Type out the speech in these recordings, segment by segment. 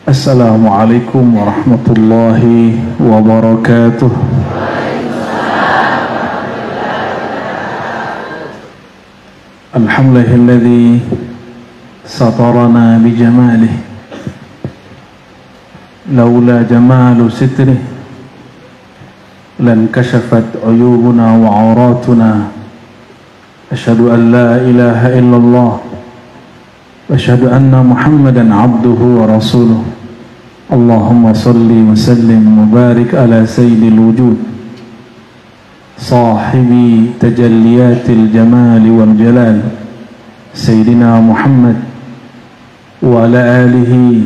Assalamualaikum warahmatullahi wabarakatuh. Alhamdulillahilladzi satarana bijamalih, laula jamalu sitrih lan kashafat uyubuna wa auratuna. Asyhadu an la ilaha illallah wa asyhadu anna Muhammadan abduhu wa rasuluh. Allahumma salli wa sallim wa barik ala sayyidil wujud, sahibi tajalliyatil jamali wal jalal, sayyidina Muhammad wa ala alihi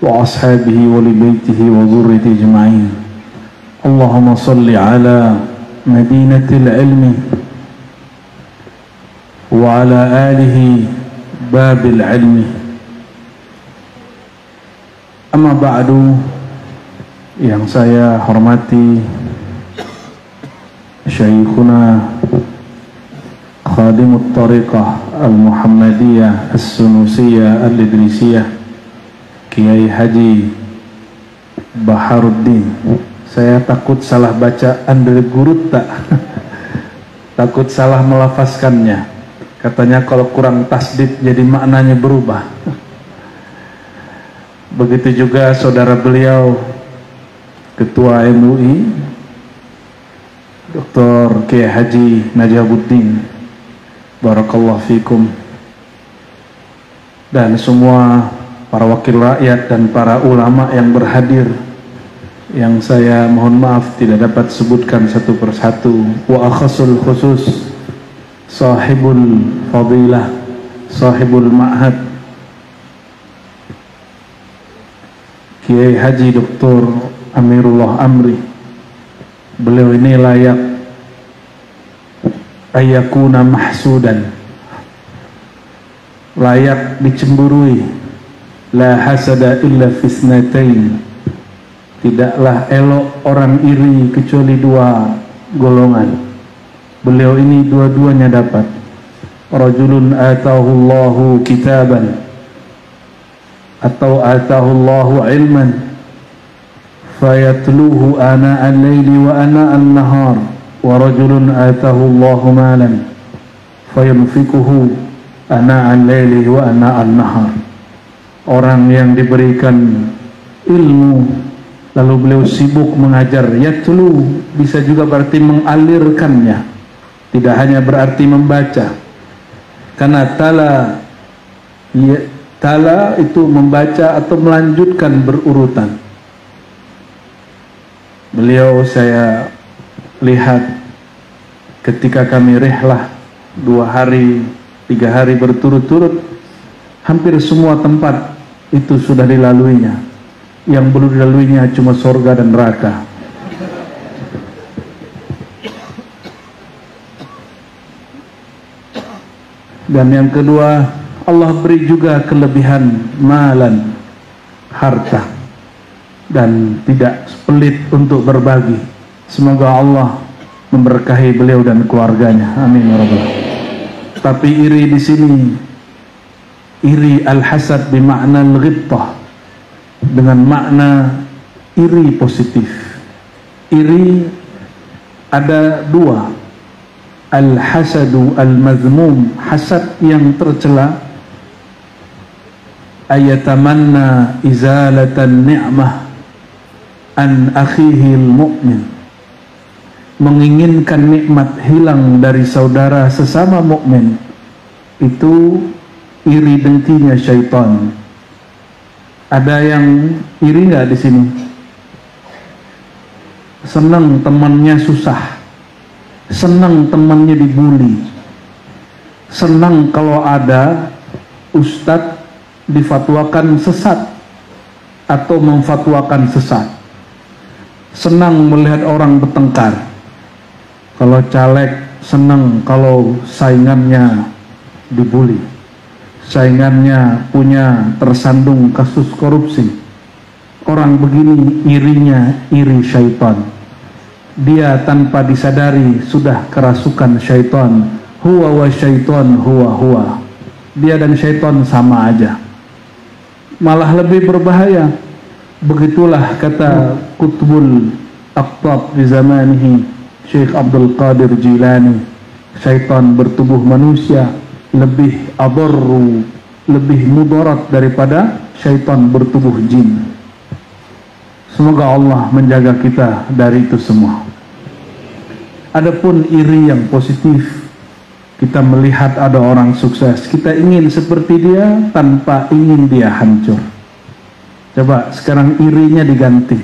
wa ashabihi wa li baitihi wa dhurriyyatihi ajma'in. Allahumma salli ala madinatil ilmi wa ala alihi babil ilmi. Amma ba'du, yang saya hormati Syekhuna Khadimut Tariqah Al-Muhammadiyah As-Sunusiyah Al-Idrisiyah Kiai Haji Baharuddin. Saya takut salah baca Andregurut tak? Takut salah melafazkannya. Katanya kalau kurang tasdid jadi maknanya berubah. Begitu juga saudara beliau Ketua MUI Dr. Kiai Haji Najabuddin, barakallahu fikum, dan semua para wakil rakyat dan para ulama yang berhadir, yang saya mohon maaf tidak dapat sebutkan satu persatu. Wa akhasul khusus sahibul fadilah, sahibul ma'had Kiai Haji Dr. Amirullah Amri. Beliau ini layak ayakuna mahsudan, layak dicemburui. La hasada illa fisnatain, tidaklah elok orang iri kecuali dua golongan. Beliau ini dua-duanya dapat. Rajulun atahullahu kitaban atau atahullahu ilman fayatluhu ana al-laili wa ana an-nahar, wa rajulun atahullahu malan fayunfikuhu ana al-laili wa ana an-nahar. Orang yang diberikan ilmu lalu beliau sibuk mengajar. Yatlu bisa juga berarti mengalirkannya, tidak hanya berarti membaca, karena tala itu membaca atau melanjutkan berurutan. Beliau saya lihat ketika kami rihlah 2 hari 3 hari berturut-turut, hampir semua tempat itu sudah dilaluinya. Yang belum dilaluinya cuma surga dan neraka. Dan yang kedua, Allah beri juga kelebihan malan, harta, dan tidak pelit untuk berbagi. Semoga Allah memberkahi beliau dan keluarganya. Amin ya rabbal alamin. Tapi iri di sini, iri al-hasad bimakna al-ghibtah, dengan makna iri positif. Iri ada dua, al-hasadu al-mazmum, hasad yang tercela, ayatamanna izalatan ni'mah an akhihil mu'min, menginginkan nikmat hilang dari saudara sesama mukmin. Itu iri dengkinya syaitan. Ada yang iri nggak di sini? Senang temannya susah, senang temannya dibully, senang kalau ada ustadz difatwakan sesat atau memfatwakan sesat, senang melihat orang bertengkar. Kalau caleg senang kalau saingannya dibully, saingannya punya tersandung kasus korupsi. Orang begini irinya iri syaitan. Dia tanpa disadari sudah kerasukan syaitan. Huwa wa syaitan huwa huwa. Dia dan syaitan sama aja. Malah lebih berbahaya. Begitulah kata Qutbul Aqtab di zamanihi, Syekh Abdul Qadir Jilani, syaitan bertubuh manusia lebih adarru, lebih mudarat daripada syaitan bertubuh jin. Semoga Allah menjaga kita dari itu semua. Adapun iri yang positif, kita melihat ada orang sukses, kita ingin seperti dia tanpa ingin dia hancur. Coba sekarang irinya diganti,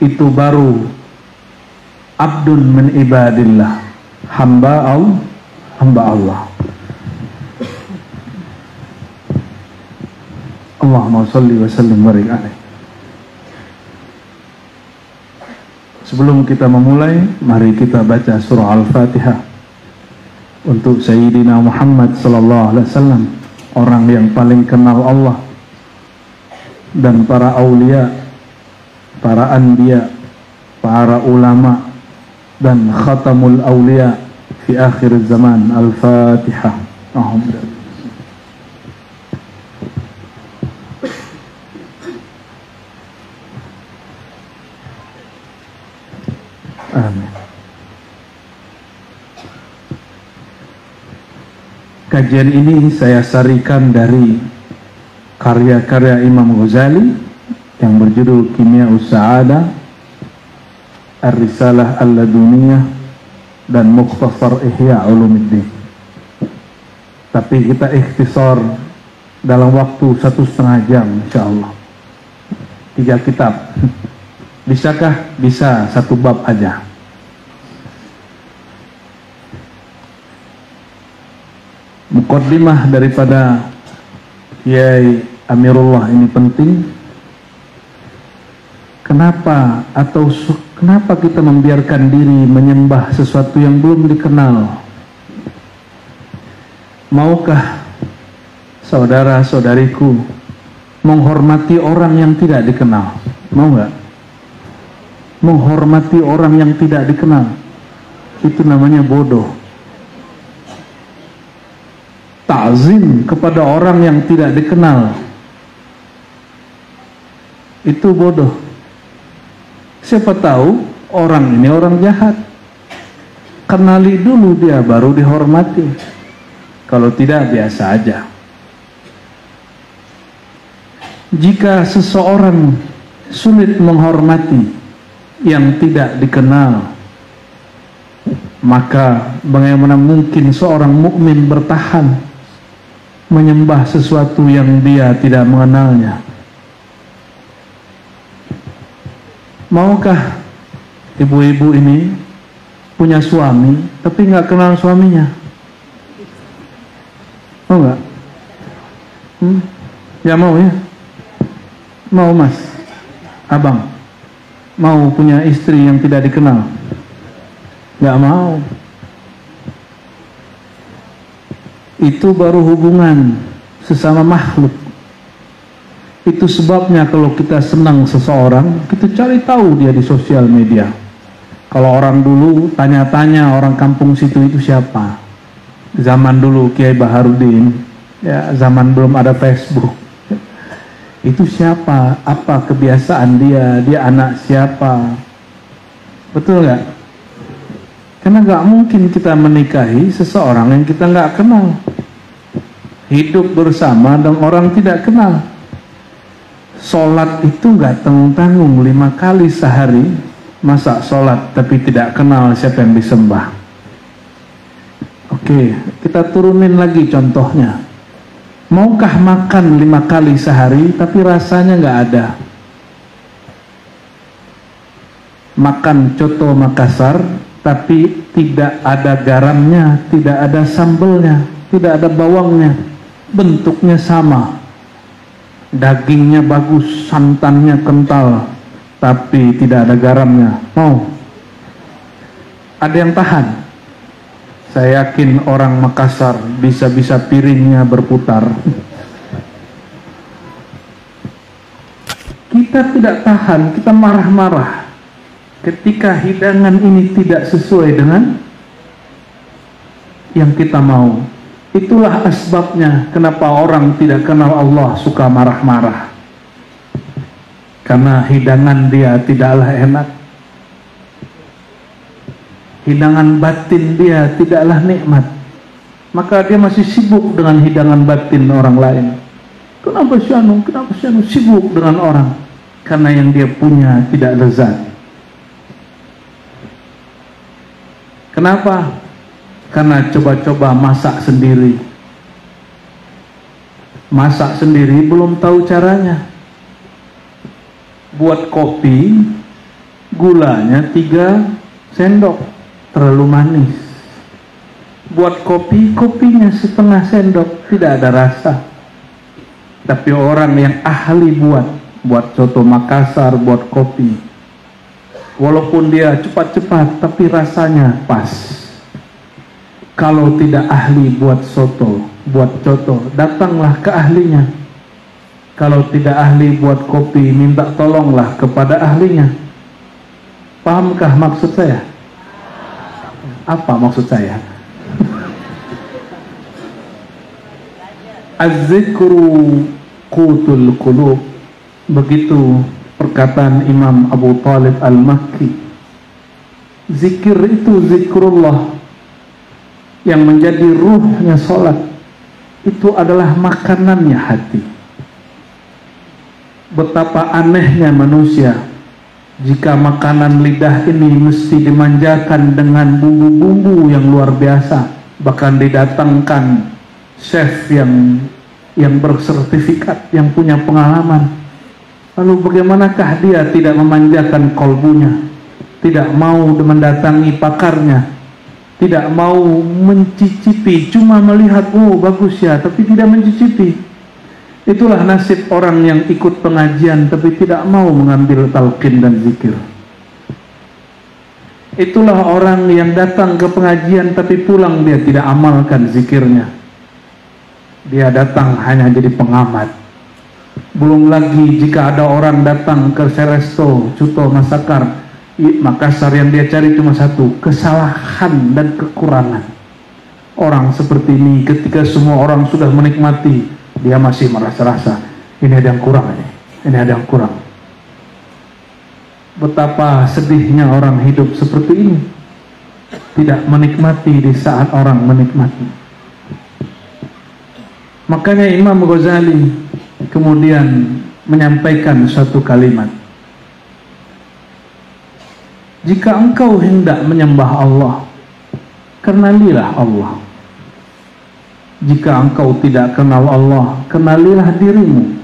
itu baru abdun min ibadillah, hamba Allah. Allahumma shalli wa sallim wa barik alaihi. Sebelum kita memulai, mari kita baca surah Al-Fatihah untuk Sayyidina Muhammad sallallahu alaihi wasallam, orang yang paling kenal Allah dan para aulia, para anbiya, para ulama dan khatamul aulia fi akhir zaman. Al-Fatihah. Alhamdulillah. Amin. Kajian ini saya sarikan dari karya-karya Imam Ghazali yang berjudul Kimya'us Sa'adah, Ar-Risalah Al-Laduniyah, dan Mukhtasar Ihya Ulumuddin. Tapi kita ikhtisar dalam waktu 1,5 jam insyaallah. 3 kitab. Bisakah? Bisa, 1 bab aja. Muqaddimah daripada Kiai Amirullah ini penting. Kenapa kita membiarkan diri menyembah sesuatu yang belum dikenal? Maukah saudara-saudariku menghormati orang yang tidak dikenal? Mau nggak? Menghormati orang yang tidak dikenal, itu namanya bodoh. Ta'zim kepada orang yang tidak dikenal, itu bodoh. Siapa tahu orang ini orang jahat, kenali dulu dia baru dihormati. Kalau tidak, biasa aja. Jika seseorang sulit menghormati yang tidak dikenal, maka bagaimana mungkin seorang mukmin bertahan menyembah sesuatu yang dia tidak mengenalnya? Maukah ibu-ibu ini punya suami tapi nggak kenal suaminya? Mau nggak? Ya mau ya? Mau mas? Abang? Mau punya istri yang tidak dikenal? Nggak mau. Itu baru hubungan sesama makhluk. Itu sebabnya kalau kita senang seseorang, kita cari tahu dia di sosial media. Kalau orang dulu tanya-tanya orang kampung situ itu siapa. Zaman dulu Kiai Baharudin, ya zaman belum ada Facebook. Itu siapa, apa kebiasaan dia anak siapa. Betul nggak? Karena nggak mungkin kita menikahi seseorang yang kita nggak kenal. Hidup bersama dengan orang tidak kenal. Sholat itu nggak tanggung-tanggung 5 kali sehari. Masa sholat tapi tidak kenal siapa yang disembah? Oke, kita turunin lagi contohnya. Maukah makan 5 kali sehari tapi rasanya nggak ada? Makan coto Makassar tapi tidak ada garamnya, tidak ada sambelnya, tidak ada bawangnya, bentuknya sama, dagingnya bagus, santannya kental, tapi tidak ada garamnya. Mau? Ada yang tahan? Saya yakin orang Makassar bisa-bisa piringnya berputar. Kita tidak tahan, kita marah-marah ketika hidangan ini tidak sesuai dengan yang kita mau. Itulah asbabnya kenapa orang tidak kenal Allah suka marah-marah. karena hidangan dia tidaklah enak, hidangan batin dia tidaklah nikmat, maka dia masih sibuk dengan hidangan batin orang lain. Kenapa si anu sibuk dengan orang? Karena yang dia punya tidak lezat. Kenapa? Karena coba-coba masak sendiri. Masak sendiri belum tahu caranya. Buat kopi, gulanya 3 sendok, terlalu manis. Buat kopi, kopinya setengah sendok, tidak ada rasa. Tapi orang yang ahli buat soto Makassar, buat kopi, walaupun dia cepat-cepat, tapi rasanya pas. Kalau tidak ahli buat soto, buat coto, datanglah ke ahlinya. Kalau tidak ahli buat kopi, minta tolonglah kepada ahlinya. Pahamkah maksud saya? Apa maksud saya? Az-zikru qutul qulub. Begitu perkataan Imam Abu Talib Al-Makki. Zikir itu zikrullah, yang menjadi ruhnya salat. Itu adalah makanannya hati. Betapa anehnya manusia jika makanan lidah ini mesti dimanjakan dengan bumbu-bumbu yang luar biasa, bahkan didatangkan chef yang bersertifikat, yang punya pengalaman. Lalu bagaimanakah dia tidak memanjakan kolbunya, tidak mau mendatangi pakarnya, tidak mau mencicipi, cuma melihat, oh bagus ya, tapi tidak mencicipi. Itulah nasib orang yang ikut pengajian tapi tidak mau mengambil talqin dan zikir. Itulah orang yang datang ke pengajian tapi pulang dia tidak amalkan zikirnya. Dia datang hanya jadi pengamat. Belum lagi jika ada orang datang ke Seresto, Cuto, Makassar, yang dia cari cuma satu, kesalahan dan kekurangan. Orang seperti ini ketika semua orang sudah menikmati, dia masih merasa-rasa ini ada yang kurang, ini ada yang kurang. Betapa sedihnya orang hidup seperti ini, tidak menikmati di saat orang menikmati. Makanya Imam Ghazali kemudian menyampaikan satu kalimat, jika engkau hendak menyembah Allah, kenalilah Allah. Jika engkau tidak kenal Allah, kenalilah dirimu.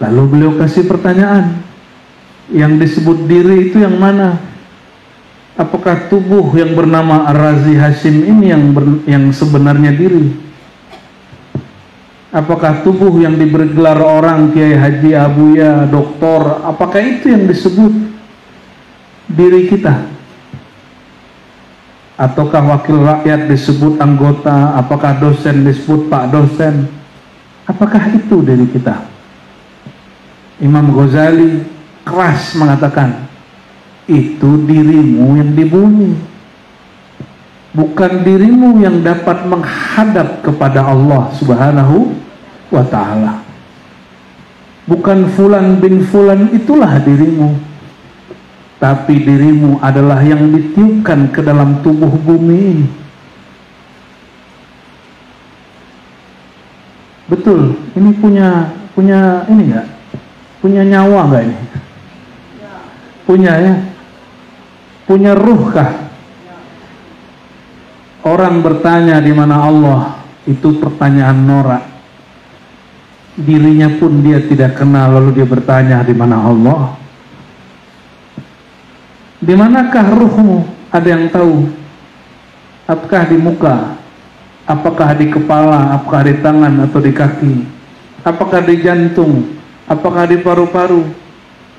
Lalu beliau kasih pertanyaan, yang disebut diri itu yang mana? Apakah tubuh yang bernama Ar-Razi Hashim ini yang sebenarnya diri? Apakah tubuh yang diberi gelar orang Kiai Haji, Abuya, Doktor, apakah itu yang disebut diri kita? Ataukah wakil rakyat disebut anggota? Apakah dosen disebut Pak Dosen? Apakah itu diri kita? Imam Ghazali keras mengatakan, itu dirimu yang di bumi, bukan dirimu yang dapat menghadap kepada Allah Subhanahu wa ta'ala. Bukan fulan bin fulan itulah dirimu, tapi dirimu adalah yang ditiupkan ke dalam tubuh bumi ini. Betul, ini punya ini enggak? Punya nyawa enggak ini? Punya ya? Punya ruh kah? Orang bertanya di mana Allah, itu pertanyaan norak. Dirinya pun dia tidak kenal, lalu dia bertanya di mana Allah? Di manakah ruhmu? Ada yang tahu? Apakah di muka? Apakah di kepala? Apakah di tangan atau di kaki? Apakah di jantung? Apakah di paru-paru?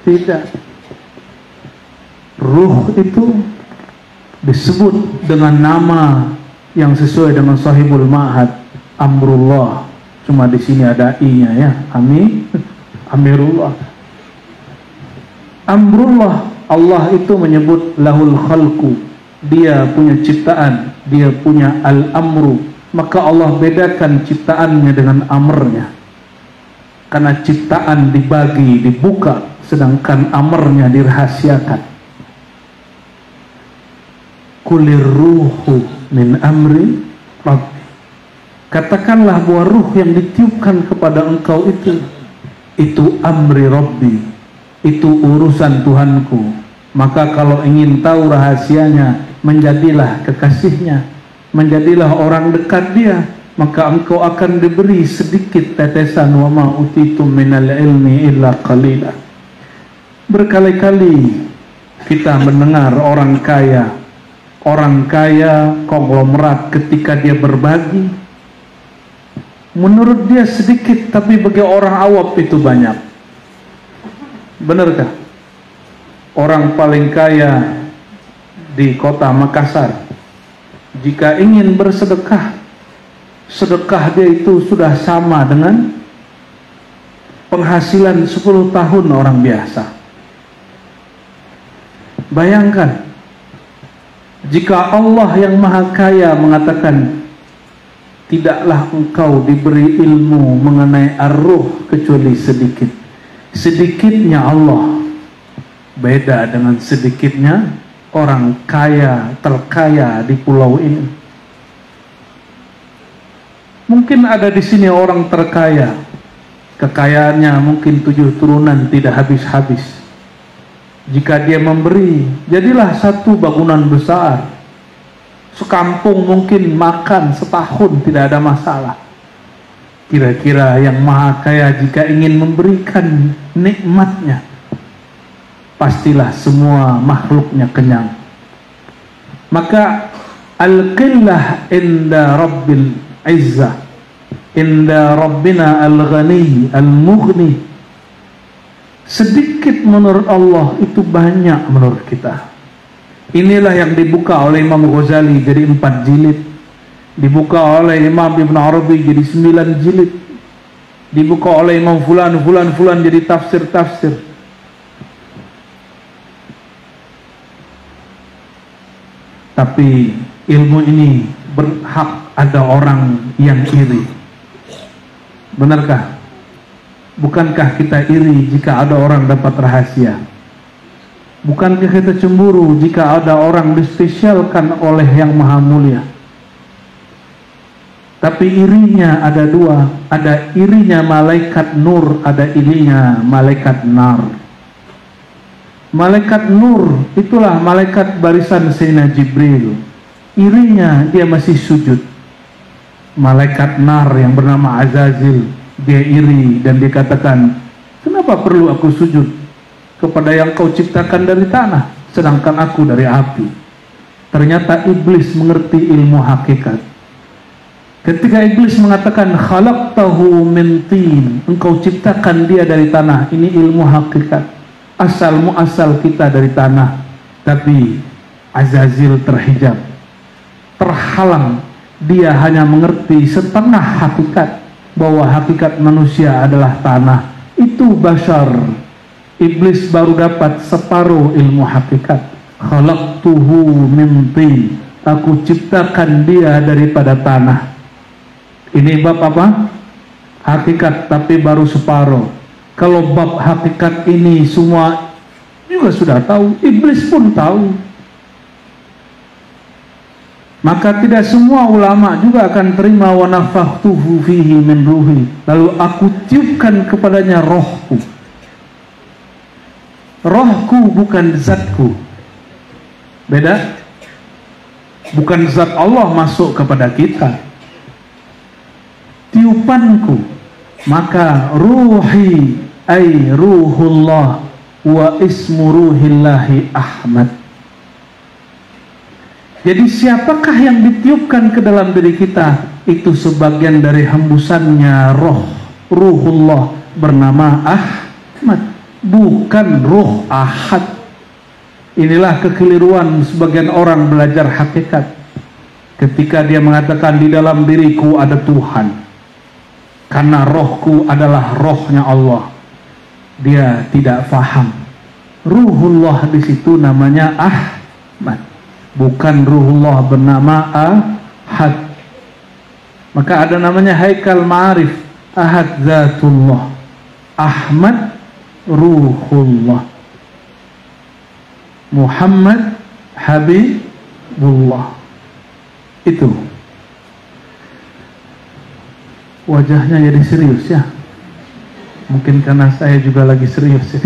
Tidak. Ruh itu disebut dengan nama yang sesuai dengan Sahibul Ma'had, Amrullah. Cuma di sini ada i-nya ya. Amin. Amirullah. Amrullah. Allah itu menyebut lahul khalqu, dia punya ciptaan, dia punya al-amru. Maka Allah bedakan ciptaannya dengan amrnya. karena ciptaan dibagi, dibuka, sedangkan amarnya dirahasiakan. Kulir ruhu min amri Rabbi. Katakanlah bahwa ruh yang ditiupkan kepada engkau itu amri Rabbi, itu urusan Tuhanku. Maka kalau ingin tahu rahasianya, menjadilah kekasihnya, menjadilah orang dekat dia, maka engkau akan diberi sedikit tetesan wa ma utitum minal ilmi illa qalila. Berkali-kali kita mendengar orang kaya konglomerat ketika dia berbagi, menurut dia sedikit, tapi bagi orang awam itu banyak. Benarkah? Orang paling kaya di kota Makassar, jika ingin bersedekah, sedekah dia itu sudah sama dengan penghasilan 10 tahun orang biasa. Bayangkan, jika Allah yang Maha Kaya mengatakan, tidaklah engkau diberi ilmu mengenai ar-ruh kecuali sedikit. Sedikitnya Allah beda dengan sedikitnya orang kaya, terkaya di pulau ini. Mungkin ada di sini orang terkaya, kekayaannya mungkin 7 turunan tidak habis-habis. Jika dia memberi, jadilah satu bangunan besar, sekampung mungkin makan setahun tidak ada masalah. Kira-kira yang Maha Kaya jika ingin memberikan nikmatnya, pastilah semua makhluknya kenyang. Maka al-qillah inda rabbil izzah, inda rabbina al-ghani al-mughni. Sedikit menurut Allah itu banyak menurut kita. Inilah yang dibuka oleh Imam Ghazali jadi 4 jilid, dibuka oleh Imam Ibn Arabi jadi 9 jilid, dibuka oleh Imam Fulan jadi tafsir-tafsir. Tapi ilmu ini berhak ada orang yang iri. Benarkah? Bukankah kita iri jika ada orang dapat rahasia? Bukankah kita cemburu jika ada orang dispesialkan oleh yang maha mulia? Tapi irinya ada 2, ada irinya malaikat nur, ada irinya malaikat nar. Malaikat nur itulah malaikat barisan Sayyidina Jibril, irinya dia masih sujud. Malaikat nar yang bernama Azazil, dia iri dan dia katakan, kenapa perlu aku sujud kepada yang kau ciptakan dari tanah, sedangkan aku dari api. Ternyata iblis mengerti ilmu hakikat. Ketika iblis mengatakan khalaqtahu min tin, engkau ciptakan dia dari tanah, ini ilmu hakikat, asal muasal kita dari tanah. Tapi Azazil terhijab, terhalang, dia hanya mengerti setengah hakikat, bahwa hakikat manusia adalah tanah. Itu bashar. Iblis baru dapat separuh ilmu hakikat. Khalaqtuhu min tin, aku ciptakan dia daripada tanah. Ini bab apa? Hakikat, tapi baru separuh. Kalau bab hakikat ini semua juga sudah tahu, iblis pun tahu. Maka tidak semua ulama juga akan terima wa nafakhtuhu fihi min ruhi, lalu aku tiupkan kepadanya rohku. Rohku bukan zatku. Beda. Bukan zat Allah masuk kepada kita. Tiupanku. Maka ruhi ay ruhullah wa ismu ruhillahi Ahmad. Jadi siapakah yang ditiupkan ke dalam diri kita? Itu sebagian dari hembusannya ruhullah bernama Ahmad, bukan ruh Ahad. Inilah kekeliruan sebagian orang belajar hakikat. Ketika dia mengatakan di dalam diriku ada Tuhan, karena rohku adalah rohnya Allah, dia tidak faham. Ruhullah di situ namanya Ahmad, bukan ruhullah bernama Ahad. Maka ada namanya haikal ma'arif, Ahad zatullah. Ahmad Ruhullah, Muhammad Habibullah. Itu wajahnya jadi serius ya. Mungkin karena saya juga lagi serius ya.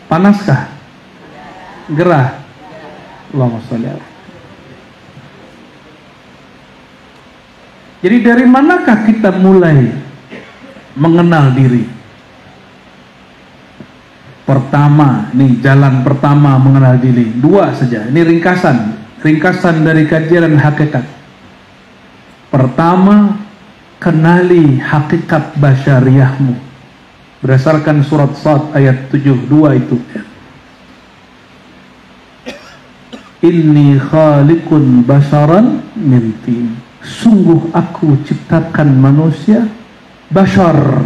Panaskah? Gerah? Allahumma sholli alaihi. Jadi dari manakah kita mulai mengenal diri? Pertama, nih jalan pertama mengenal diri. Dua saja, ini ringkasan dari kajian hakikat. Pertama, kenali hakikat basyariahmu berdasarkan surat Shad ayat 72 itu. Inni khaliqun basharan min tin. Sungguh aku ciptakan manusia bashar.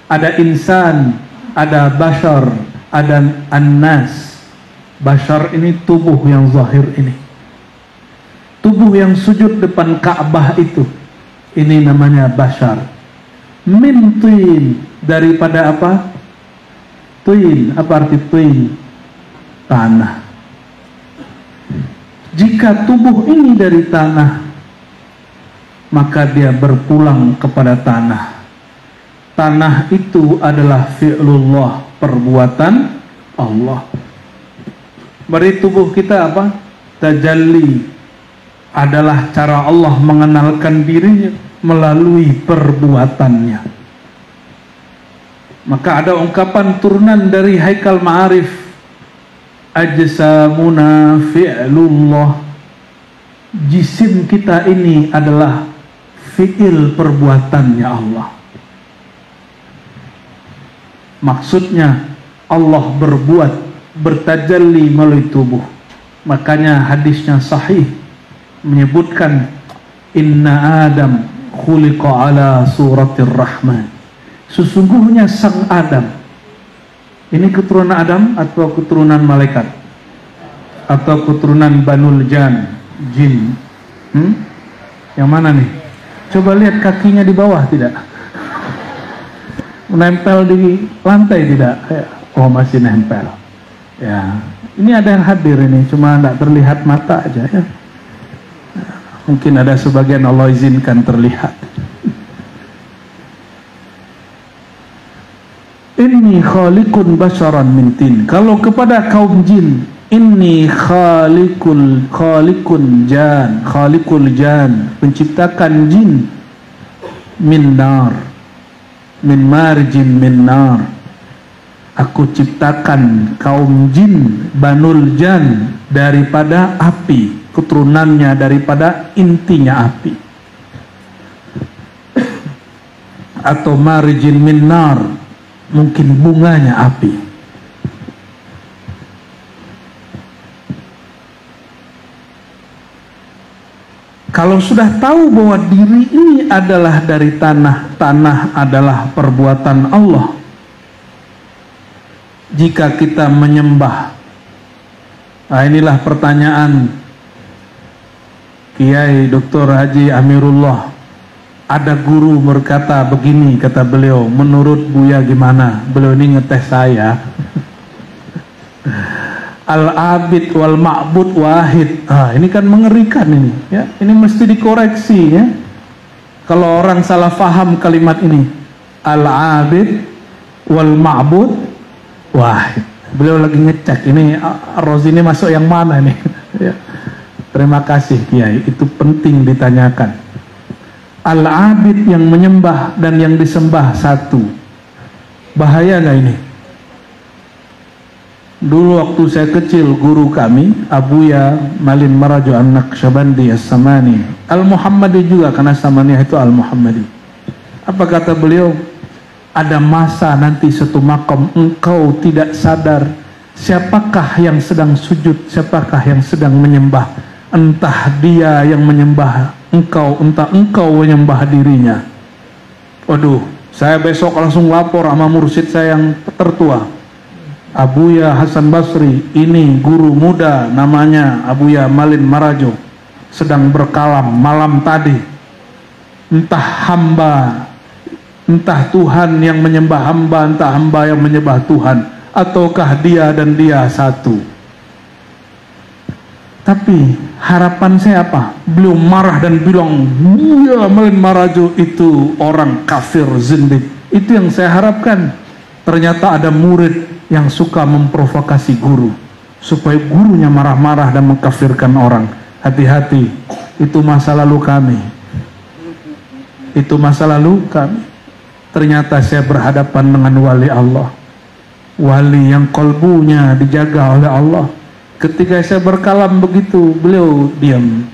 Ada insan, ada bashar, ada annas. Bashar ini tubuh yang zahir ini. Tubuh yang sujud depan Ka'bah itu. Ini namanya bashar. Min tin, daripada apa? Tin, apa arti tin? Tanah. Jika tubuh ini dari tanah, maka dia berpulang kepada tanah. Tanah itu adalah fi'lullah, perbuatan Allah. Berarti tubuh kita apa? Tajalli, adalah cara Allah mengenalkan dirinya melalui perbuatannya. Maka ada ungkapan turunan dari Haikal Ma'arif, ajsamuna fi'lullah. Jisim kita ini adalah fi'il perbuatannya Allah. Maksudnya Allah berbuat, bertajalli melalui tubuh. Makanya hadisnya sahih menyebutkan inna Adam khuliqa ala suratir rahman. Sesungguhnya sang Adam, ini keturunan Adam atau keturunan malaikat atau keturunan Banul Jan, jin? Yang mana nih? Coba lihat kakinya di bawah tidak? Menempel di lantai tidak? Oh, masih nempel. Ya, ini ada yang hadir ini, cuma tidak terlihat mata aja ya. Mungkin ada sebagian Allah izinkan terlihat. Inni khaliqun basharan min tin. Kalau kepada kaum jin, inni khaliqul jan, penciptakan jin min nar, min marjin min nar. Aku ciptakan kaum jin Banul Jan daripada api, keturunannya daripada intinya api. Atau marjin min nar, mungkin bunganya api. Kalau sudah tahu bahwa diri ini adalah dari tanah, tanah adalah perbuatan Allah. Jika kita menyembah, nah inilah pertanyaan Kiai Dr. Haji Amirullah. Ada guru berkata begini, kata beliau, menurut Buya gimana? Beliau ini ngetes saya. Al-abid wal ma'bud wahid. Ini kan mengerikan ini ya. Ini mesti dikoreksi ya. Kalau orang salah faham kalimat ini, al-abid wal ma'bud wahid. Beliau lagi ngecek ini Rozi ini masuk yang mana nih ya. Terima kasih Kiai, itu penting ditanyakan. Al-abid yang menyembah dan yang disembah satu. Bahaya gak ini? Dulu waktu saya kecil, guru kami Abuya Malin Marajo An-Naqsyabandi As-Samani, Al-Muhammadi juga, karena Samaniyah itu Al-Muhammadi. Apa kata beliau? Ada masa nanti satu makam engkau tidak sadar siapakah yang sedang sujud, siapakah yang sedang menyembah. Entah dia yang menyembah engkau, entah engkau menyembah dirinya. Waduh, saya besok langsung lapor sama mursyid saya yang tertua, Abuya Hasan Basri. Ini guru muda namanya Abuya Malin Marajo, sedang berkalam malam tadi. Entah hamba Entah Tuhan yang menyembah hamba, entah hamba yang menyembah Tuhan, ataukah dia dan dia satu. Tapi harapan saya apa? Beliau marah dan bilang, ya Malin Marajo itu orang kafir zindik. Itu yang saya harapkan. Ternyata ada murid yang suka memprovokasi guru supaya gurunya marah-marah dan mengkafirkan orang. Hati-hati, itu masa lalu kami. Itu masa lalu kami. Ternyata saya berhadapan dengan wali Allah, wali yang kolbunya dijaga oleh Allah. Ketika saya berkalam begitu, beliau diam,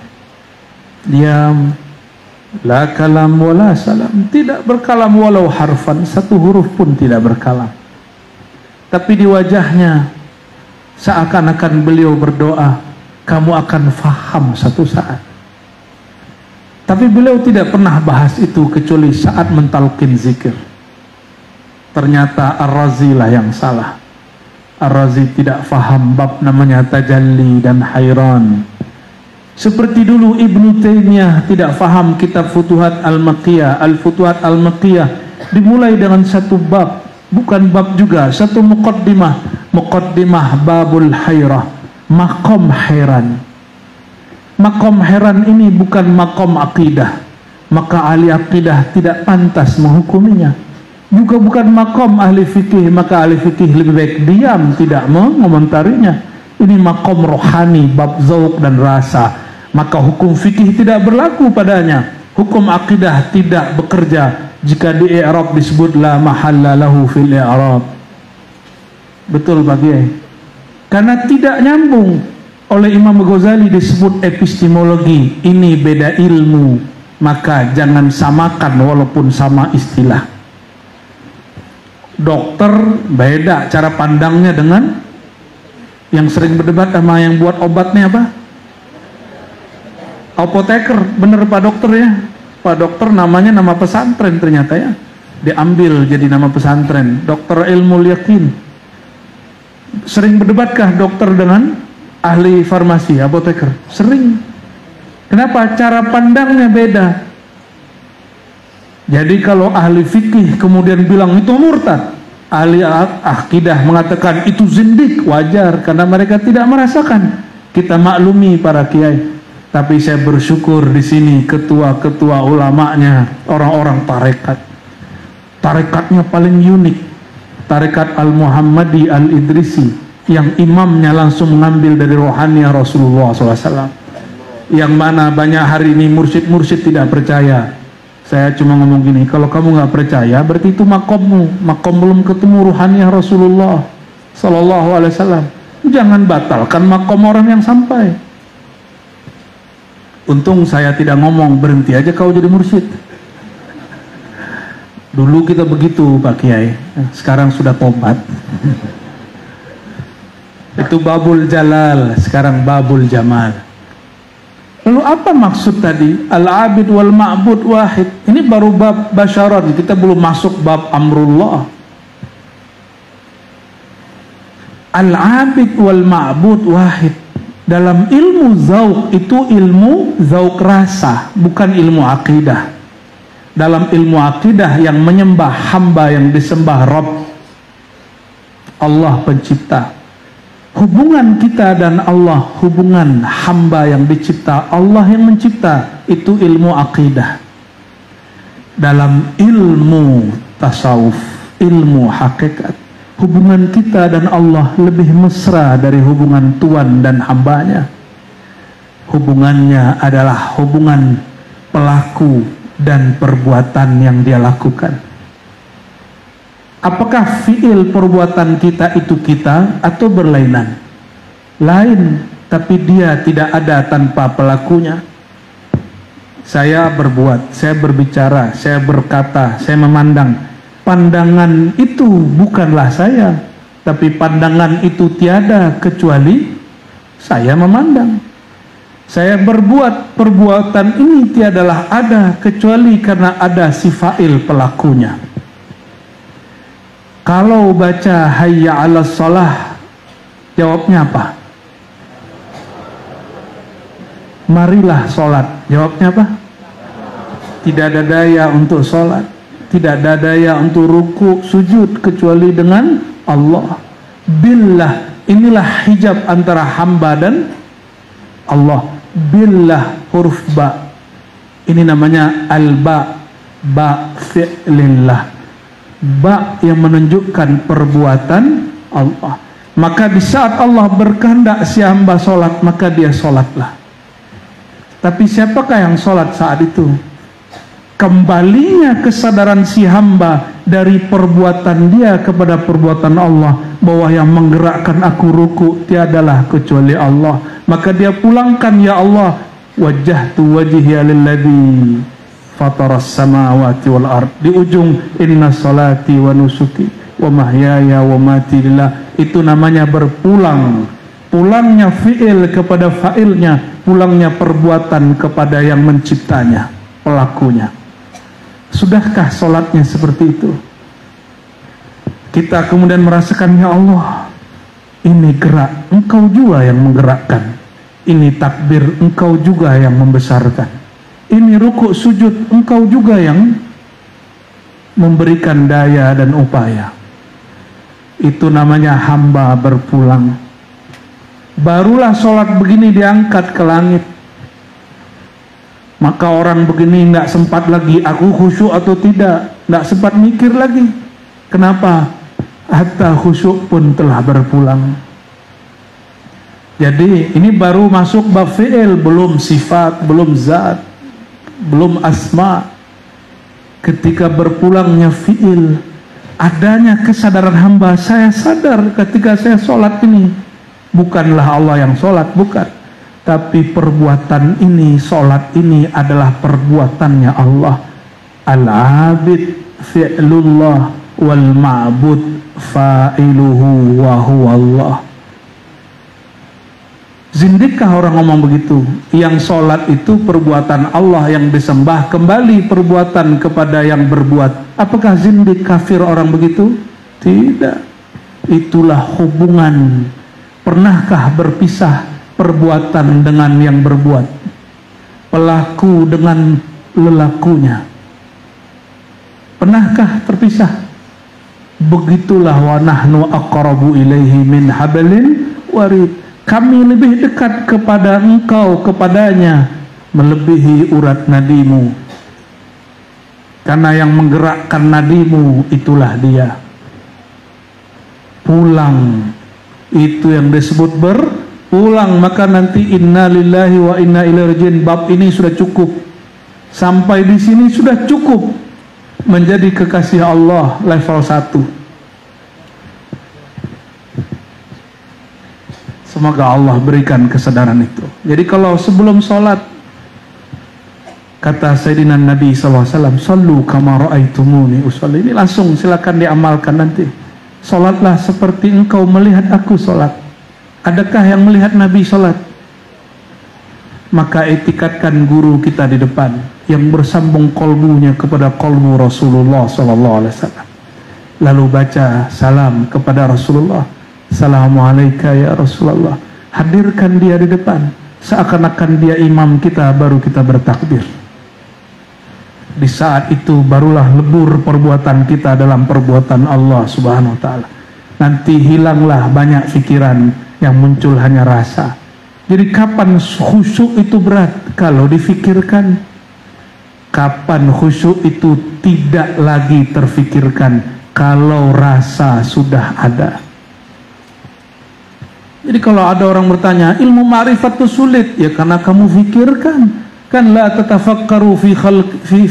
la kalam wala salam, tidak berkalam walau harfan, satu huruf pun tidak berkalam. Tapi di wajahnya seakan-akan beliau berdoa, kamu akan faham satu saat. Tapi beliau tidak pernah bahas itu kecuali saat mentalkin zikir. Ternyata Ar-Razi lah yang salah. Ar-Razi tidak faham bab namanya tajalli dan hayran. Seperti dulu Ibnu Taimiyah tidak faham kitab Futuhat Al-Makkiyah. Al-Futuhat Al-Makkiyah dimulai dengan satu bab, bukan bab juga, satu muqaddimah. Muqaddimah babul hayrah, maqam hayran. Makom heran ini bukan makom akidah, maka ahli akidah tidak pantas menghukuminya. Juga bukan makom ahli fikih, maka ahli fikih lebih baik diam, tidak mengomentarinya. Ini makom rohani, bab zauq dan rasa, maka hukum fikih tidak berlaku padanya. Hukum akidah tidak bekerja jika di i'rab disebut la mahalla lahu fil i'rab. Betul Pak Kiai? Karena tidak nyambung. Oleh Imam Ghazali disebut epistemologi, ini beda ilmu, maka jangan samakan walaupun sama istilah. Dokter beda cara pandangnya dengan yang sering berdebat sama yang buat obatnya apa? Apoteker, bener Pak Dokter ya? Pak Dokter namanya nama pesantren ternyata ya, diambil jadi nama pesantren, Dokter Ilmu Yakin. Sering berdebatkah dokter dengan ahli farmasi, apoteker? Sering. Kenapa? Cara pandangnya beda. Jadi kalau ahli fikih kemudian bilang itu murtad, ahli akidah mengatakan itu zindik, wajar karena mereka tidak merasakan. Kita maklumi para kiai. Tapi saya bersyukur di sini ketua-ketua ulamanya orang-orang tarekat. Tarekatnya paling unik. Tarekat Al-Muhammadi Al-Idrisi, yang imamnya langsung mengambil dari rohani Rasulullah SAW, yang mana banyak hari ini mursyid-mursyid tidak percaya. Saya cuma ngomong gini, kalau kamu nggak percaya berarti itu makommu, makom belum ketemu rohani Rasulullah SAW. Jangan batalkan makom orang yang sampai. Untung saya tidak ngomong berhenti aja kau jadi mursyid. Dulu kita begitu Pak Kiai, sekarang sudah tobat. Itu babul jalal, sekarang babul jamal. Lalu apa maksud tadi? Al-abid wal ma'bud wahid. Ini baru bab basyarat, kita belum masuk bab amrullah. Al-abid wal ma'bud wahid. Dalam ilmu zauq itu ilmu zauq rasa, bukan ilmu akidah. Dalam ilmu akidah yang menyembah hamba yang disembah Rabb, Allah pencipta. Hubungan kita dan Allah, hubungan hamba yang dicipta, Allah yang mencipta, itu ilmu akidah. Dalam ilmu tasawuf, ilmu hakikat, hubungan kita dan Allah lebih mesra dari hubungan Tuhan dan hambanya. Hubungannya adalah hubungan pelaku dan perbuatan yang dia lakukan. Apakah fiil perbuatan kita itu kita atau berlainan? Lain, tapi dia tidak ada tanpa pelakunya. Saya berbuat, saya berbicara, saya berkata, saya memandang. Pandangan itu bukanlah saya, tapi pandangan itu tiada kecuali saya memandang. Saya berbuat, perbuatan ini tiadalah ada kecuali karena ada si fa'il pelakunya. Kalau baca hayya 'alas shalah, jawabnya apa? Marilah sholat. Jawabnya apa? Tidak ada daya untuk sholat. Tidak ada daya untuk ruku sujud kecuali dengan Allah. Billah, inilah hijab antara hamba dan Allah. Billah, huruf ba. Ini namanya al-ba, ba fi'lillah. Ba yang menunjukkan perbuatan Allah. Maka di saat Allah berkehendak si hamba sholat, maka dia sholatlah. Tapi siapakah yang sholat saat itu? Kembalinya kesadaran si hamba dari perbuatan dia kepada perbuatan Allah, bahwa yang menggerakkan aku ruku tiadalah kecuali Allah. Maka dia pulangkan, ya Allah, wajjahtu wajhiya lilladzi fataras samawati wal ard. Di ujung inna salati wa nusuki wa mahyaya wa mati lillah. Itu namanya berpulang. Pulangnya fi'il kepada fa'ilnya, pulangnya perbuatan kepada yang menciptanya, pelakunya. Sudahkah sholatnya seperti itu? Kita kemudian merasakan, ya Allah, ini gerak, Engkau juga yang menggerakkan. Ini takbir, Engkau juga yang membesarkan. Ini rukuk sujud, Engkau juga yang memberikan daya dan upaya. Itu namanya hamba berpulang. Barulah sholat begini diangkat ke langit. Maka orang begini nggak sempat lagi aku khusyuk atau tidak, nggak sempat mikir lagi. Kenapa? Hatta khusyuk pun telah berpulang. Jadi ini baru masuk bab fi'il, belum sifat, belum zat, belum asma. Ketika berpulangnya fi'il, adanya kesadaran hamba, saya sadar ketika saya sholat ini bukanlah Allah yang sholat, bukan. Tapi perbuatan ini, sholat ini adalah perbuatannya Allah. Al-abid fi'lullah wal ma'bud fa'iluhu wa huwa Allah. Zindikkah orang ngomong begitu? Yang sholat itu perbuatan Allah, yang disembah kembali perbuatan kepada yang berbuat. Apakah zindik, kafir orang begitu? Tidak. Itulah hubungan. Pernahkah berpisah perbuatan dengan yang berbuat, pelaku dengan lelakunya? Pernahkah terpisah? Begitulah wa nahnu aqrabu ilaihi min hablin warid. Kami lebih dekat kepada engkau, kepadanya, melebihi urat nadimu. Karena yang menggerakkan nadimu itulah dia. Pulang, itu yang disebut pulang. Maka nanti inna lillahi wa inna ilaihi raji'un. Bab ini sudah cukup. Sampai di sini sudah cukup menjadi kekasih Allah level 1. Semoga Allah berikan kesadaran itu. Jadi kalau sebelum sholat, kata Sayyidina Nabi SAW, sallu kama ra'aitumuni usalli. Ini langsung silakan diamalkan nanti. Sholatlah seperti engkau melihat aku sholat. Adakah yang melihat Nabi sholat? Maka etikatkan guru kita di depan yang bersambung kolbunya kepada kolbu Rasulullah SAW. Lalu baca salam kepada Rasulullah. Assalamualaikum ya Rasulullah. Hadirkan dia di depan, seakan-akan dia imam kita, baru kita bertakbir. Di saat itu barulah lebur perbuatan kita dalam perbuatan Allah Subhanahu wa ta'ala. Nanti hilanglah banyak pikiran, yang muncul hanya rasa. Jadi kapan khusyuk itu berat? Kalau difikirkan. Kapan khusyuk itu tidak lagi terfikirkan? Kalau rasa sudah ada. Jadi kalau ada orang bertanya, ilmu ma'rifat itu sulit, ya karena kamu fikirkan. Kan la tatafakkaru fi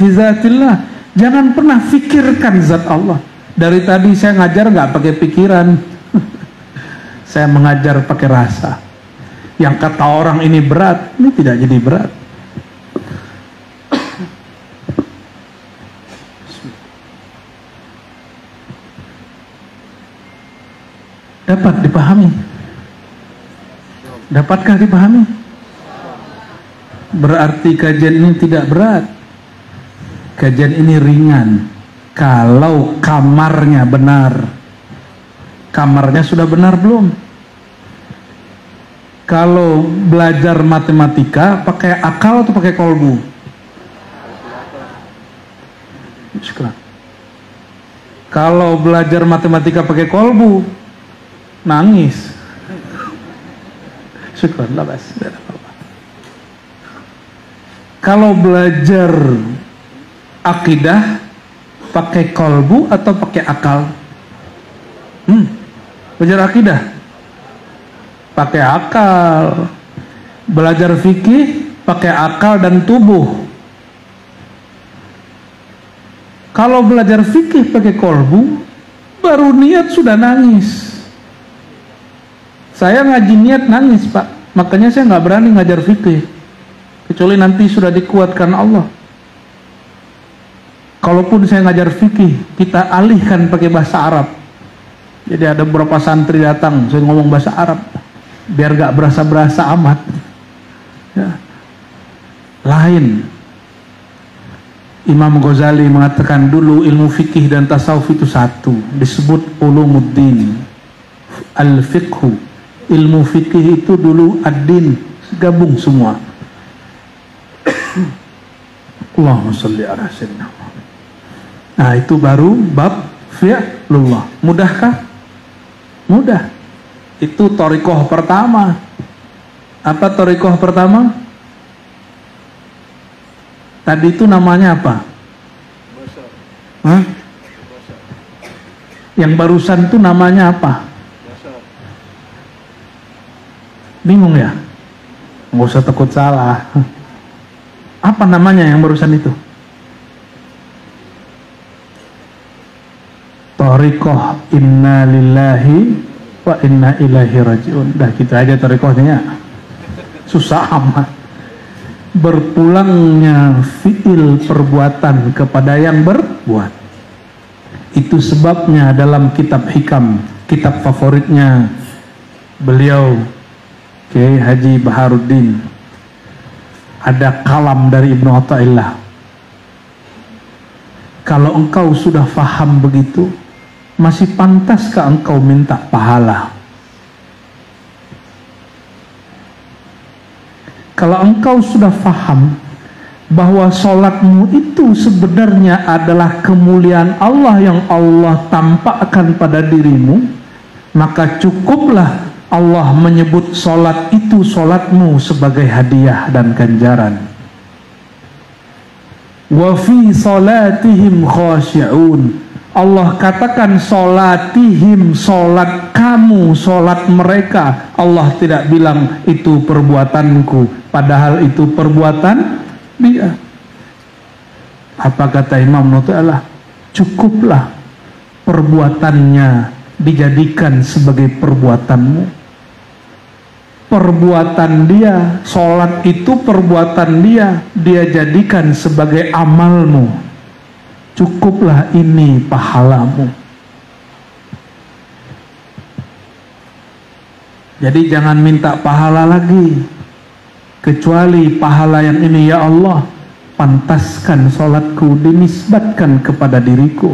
zatillah. Jangan pernah fikirkan zat Allah. Dari tadi saya ngajar nggak pakai pikiran. Saya mengajar pakai rasa. Yang kata orang ini berat, ini tidak jadi berat. Dapat dipahami? Dapatkah dipahami? Berarti kajian ini tidak berat. Kajian ini ringan. Kalau kamarnya benar. Kamarnya sudah benar belum? Kalau belajar matematika pakai akal atau pakai kolbu? Kalau belajar matematika pakai kolbu, nangis. Syukurlah bas. Kalau belajar akidah pakai kolbu atau pakai akal? Belajar akidah pakai akal. Belajar fikih pakai akal dan tubuh. Kalau belajar fikih pakai kolbu, baru niat sudah nangis. Saya ngaji niat nangis, Pak. Makanya saya nggak berani ngajar fikih, kecuali nanti sudah dikuatkan Allah. Kalaupun saya ngajar fikih, kita alihkan pakai bahasa Arab. Jadi ada beberapa santri datang, saya ngomong bahasa Arab, biar nggak berasa-berasa amat. Ya. Lain. Imam Ghazali mengatakan dulu ilmu fikih dan tasawuf itu satu, disebut ulumuddin. Al-fiqhu, ilmu fikih itu dulu ad-din, gabung semua. Allahumma sholli ala sayyidina. Nah, itu baru bab fi'lullah. Mudahkah? Mudah. Itu thariqah pertama. Apa thariqah pertama? Tadi itu namanya apa? Hah? Yang barusan itu namanya apa? Bingung ya? Nggak usah takut salah. Apa namanya yang barusan itu? Thariqah inna lillahi wa inna ilaihi raji'un. Dah gitu aja thariqahnya. Susah amat. Berpulangnya fi'il perbuatan kepada yang berbuat. Itu sebabnya dalam kitab hikam, kitab favoritnya beliau Kiai Haji Baharuddin, ada kalam dari Ibnu Athaillah. Kalau engkau sudah faham begitu, masih pantaskah engkau minta pahala? Kalau engkau sudah faham bahwa sholatmu itu sebenarnya adalah kemuliaan Allah yang Allah tampakkan pada dirimu, maka cukuplah Allah menyebut sholat itu sholatmu sebagai hadiah dan ganjaran. Wa fi sholatihim khashi'un. Allah katakan sholatihim, sholat kamu, sholat mereka. Allah tidak bilang itu perbuatanku, padahal itu perbuatan dia. Apa kata Imam Nu'ala? Cukuplah perbuatannya dijadikan sebagai perbuatanmu. Perbuatan dia, sholat itu perbuatan dia, dia jadikan sebagai amalmu. Cukuplah ini pahalamu. Jadi jangan minta pahala lagi, kecuali pahala yang ini. Ya Allah, pantaskan sholatku dinisbatkan kepada diriku.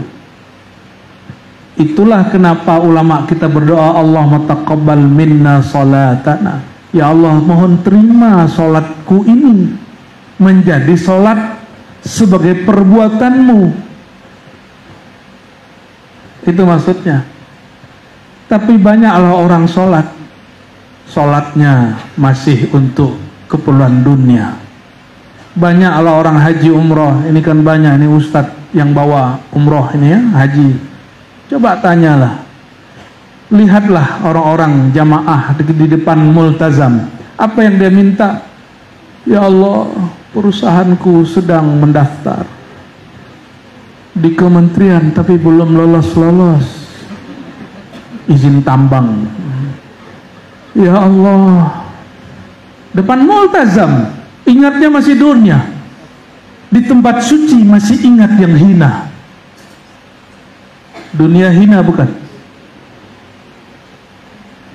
Itulah kenapa ulama kita berdoa, Allahumma taqabbal minna sholatana. Ya Allah, mohon terima sholatku ini menjadi sholat sebagai perbuatanmu. Itu maksudnya. Tapi banyaklah orang sholat, sholatnya masih untuk keperluan dunia. Banyaklah orang haji umroh, ini kan banyak, ini ustadz yang bawa umroh ini ya, haji. Coba tanyalah, lihatlah orang-orang jamaah di depan multazam, apa yang dia minta? Ya Allah, perusahaanku sedang mendaftar di kementerian tapi belum lolos izin tambang. Ya Allah, depan multazam ingatnya masih dunia, di tempat suci masih ingat yang hina. Dunia hina bukan?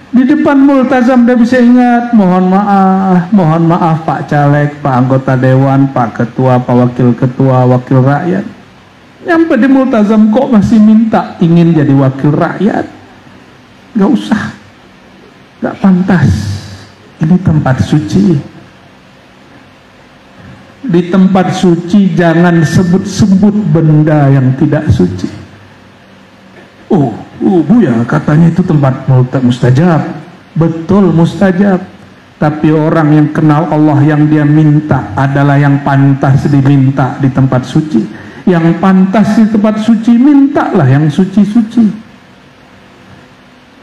Di depan multazam dia bisa ingat, mohon maaf Pak Caleg, Pak Anggota Dewan, Pak Ketua, Pak Wakil Ketua, Wakil Rakyat. Nyampe di multazam kok masih minta ingin jadi wakil rakyat? Gak usah, gak pantas. Ini tempat suci. Di tempat suci jangan sebut-sebut benda yang tidak suci. Buya, katanya itu tempat mustajab. Betul mustajab. Tapi orang yang kenal Allah, yang dia minta adalah yang pantas diminta di tempat suci. Yang pantas di tempat suci, mintalah yang suci-suci.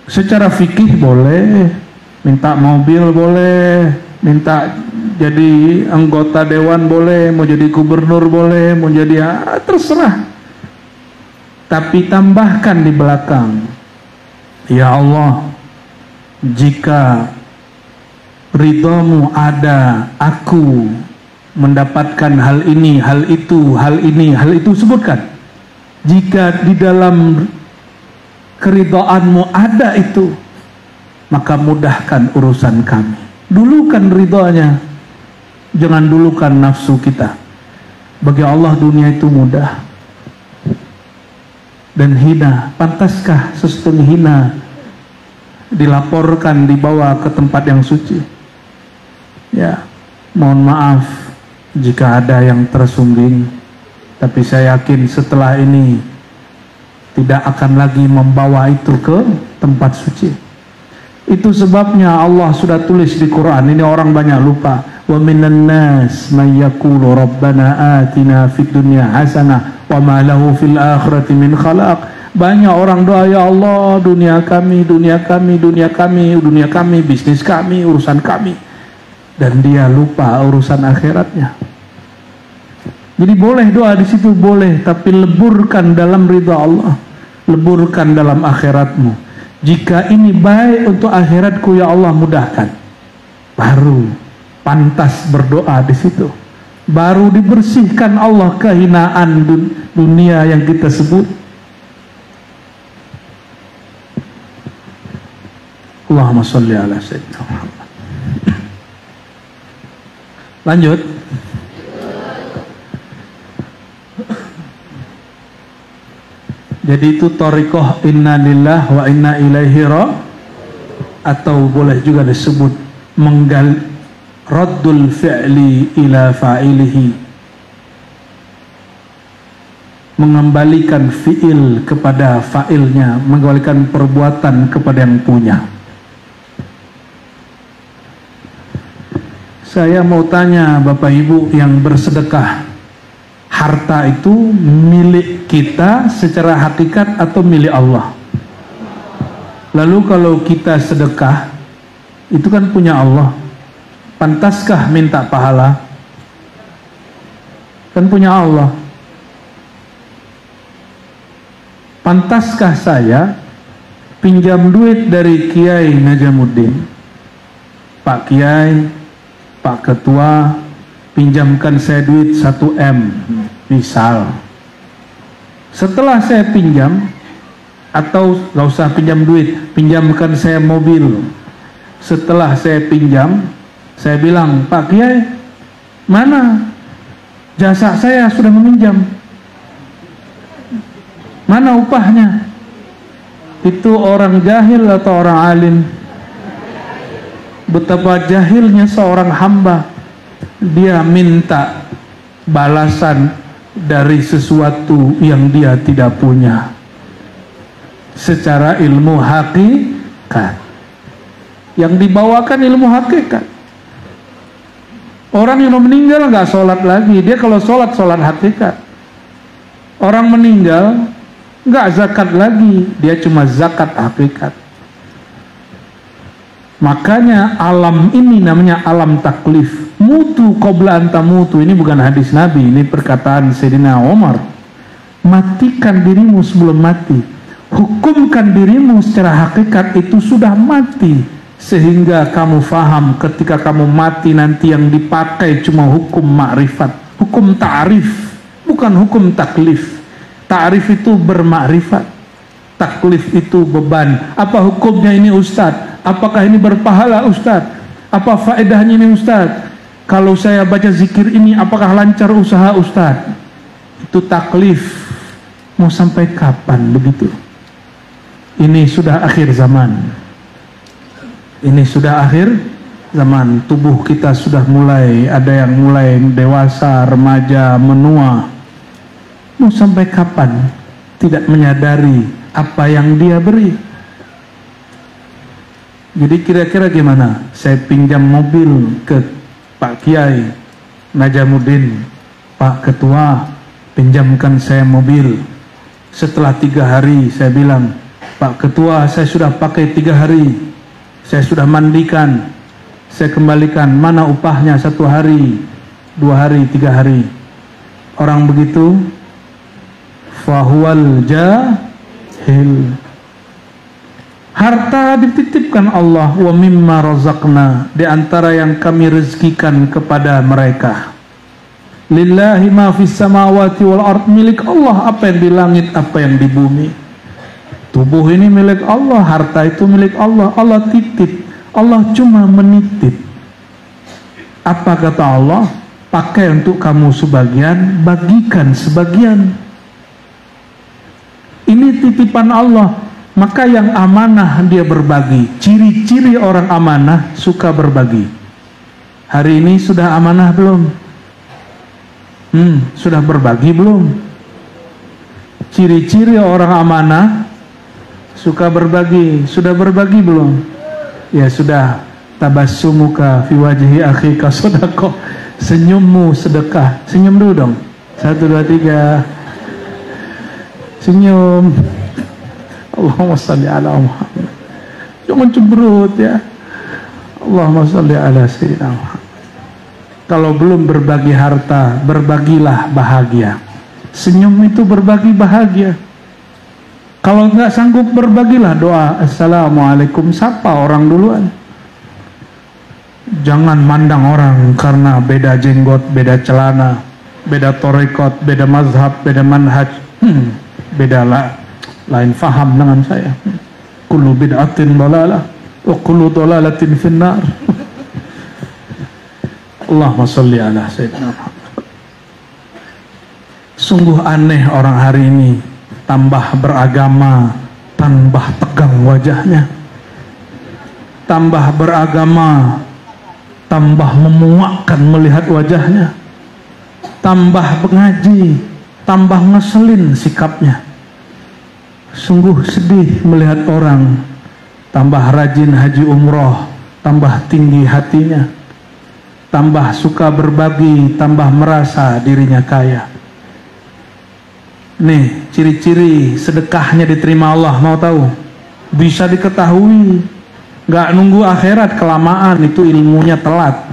Secara fikih boleh, minta mobil boleh, minta jadi anggota dewan boleh, mau jadi gubernur boleh, mau jadi terserah. Tapi tambahkan di belakang, ya Allah, jika ridhamu ada, aku mendapatkan hal ini, hal itu, hal ini, hal itu, sebutkan. Jika di dalam keridhaanmu ada itu, maka mudahkan urusan kami. Dulukan ridhanya, jangan dulukan nafsu kita. Bagi Allah dunia itu mudah dan hina. Pantaskah sesuatu hina dilaporkan, dibawa ke tempat yang suci? Ya, mohon maaf jika ada yang tersungging, tapi saya yakin setelah ini tidak akan lagi membawa itu ke tempat suci. Itu sebabnya Allah sudah tulis di Quran, ini orang banyak lupa, wa minan nas may yaqulu rabbana atina fid dunya hasanah wa ma lahu fil akhirati min khalaq. Banyak orang doa, ya Allah, dunia kami, dunia kami, dunia kami, dunia kami, bisnis kami, urusan kami, dan dia lupa urusan akhiratnya. Jadi boleh doa di situ, boleh, tapi leburkan dalam ridha Allah, leburkan dalam akhiratmu. Jika ini baik untuk akhiratku, ya Allah, mudahkan. Baru pantas berdoa di situ. Baru dibersihkan Allah kehinaan dunia yang kita sebut. Allahumma sholli ala sayyidina Muhammad. Lanjut. Jadi itu thariqah inna lillah wa inna ilaihi atau boleh juga disebut raddul fi'li ila fa'ilihi, mengembalikan fi'il kepada fa'ilnya, mengembalikan perbuatan kepada yang punya. Saya mau tanya Bapak Ibu yang bersedekah, harta itu milik kita secara hakikat atau milik Allah? Lalu kalau kita sedekah, itu kan punya Allah, pantaskah minta pahala? Kan punya Allah. Pantaskah saya pinjam duit dari Kiai Najamuddin, Pak Kiai, Pak Ketua, pinjamkan saya duit 1 M misal. Setelah saya pinjam, atau gak usah pinjam duit, pinjamkan saya mobil. Setelah saya pinjam, saya bilang, Pak Kiai, mana jasa saya sudah meminjam, mana upahnya? Itu orang jahil atau orang alim? Betapa jahilnya seorang hamba, dia minta balasan dari sesuatu yang dia tidak punya secara ilmu hakikat. Yang dibawakan ilmu hakikat. Orang yang meninggal nggak sholat lagi, dia kalau sholat, sholat hakikat. Orang meninggal nggak zakat lagi, dia cuma zakat hakikat. Makanya alam ini namanya alam taklif. Mutu qabla anta mutu. Ini bukan hadis Nabi, ini perkataan Sayyidina Umar. Matikan dirimu sebelum mati. Hukumkan dirimu secara hakikat itu sudah mati, sehingga kamu faham ketika kamu mati nanti yang dipakai cuma hukum ma'rifat, hukum ta'rif, bukan hukum taklif. Ta'rif itu bermakrifat, taklif itu beban. Apa hukumnya ini Ustadz? Apakah ini berpahala Ustadz? Apa faedahnya ini Ustadz? Kalau saya baca zikir ini, apakah lancar usaha Ustadz? Itu taklif. Mau sampai kapan begitu? Ini sudah akhir zaman. Ini sudah akhir zaman. Tubuh kita sudah mulai, ada yang mulai dewasa, remaja, menua. Mau sampai kapan tidak menyadari apa yang dia beri. Jadi kira-kira gimana? Saya pinjam mobil ke Pak Kiai Najamuddin, Pak Ketua, pinjamkan saya mobil. Setelah 3 hari saya bilang, Pak Ketua, saya sudah pakai 3 hari, saya sudah mandikan, saya kembalikan, mana upahnya 1 hari, 2 hari, 3 hari. Orang begitu fahuwal jahil. Harta dititipkan Allah, wa mimma razaqna, di antara yang kami rezekikan kepada mereka. Lillahi ma fis samawati wal ard, milik Allah apa yang di langit, apa yang di bumi. Tubuh ini milik Allah, harta itu milik Allah. Allah titip, Allah cuma menitip. Apa kata Allah? Pakai untuk kamu sebagian, bagikan sebagian. Ini titipan Allah. Maka yang amanah dia berbagi. Ciri-ciri orang amanah suka berbagi. Hari ini sudah amanah belum? Sudah berbagi belum? Ciri-ciri orang amanah suka berbagi. Sudah berbagi belum? Ya sudah. Tabassumuka fi wajhi akhika sedekah. Senyummu sedekah. Senyum dulu dong. 1, 2, 3. Senyum. Allahumma salli ala Muhammad. Jangan cemberut ya. Allahumma salli ala sayyidina Muhammad. Kalau belum berbagi harta, berbagilah bahagia. Senyum itu berbagi bahagia. Kalau nggak sanggup, berbagilah doa. Assalamualaikum, sapa orang duluan. Jangan mandang orang karena beda jenggot, beda celana, beda torekot, beda mazhab, beda manhaj. Beda lain faham dengan saya. Kullu bid'atin dalalah wa kullu dalalatin finnar. Allahumma sholli ala sayyidina Muhammad. Sungguh aneh orang hari ini, tambah beragama, tambah tegang wajahnya. Tambah beragama, tambah memuakkan melihat wajahnya. Tambah mengaji, tambah ngeselin sikapnya. Sungguh sedih melihat orang tambah rajin haji umroh, tambah tinggi hatinya, tambah suka berbagi, tambah merasa dirinya kaya. Nih ciri-ciri sedekahnya diterima Allah, mau tahu? Bisa diketahui, gak nunggu akhirat kelamaan, itu ilmunya telat.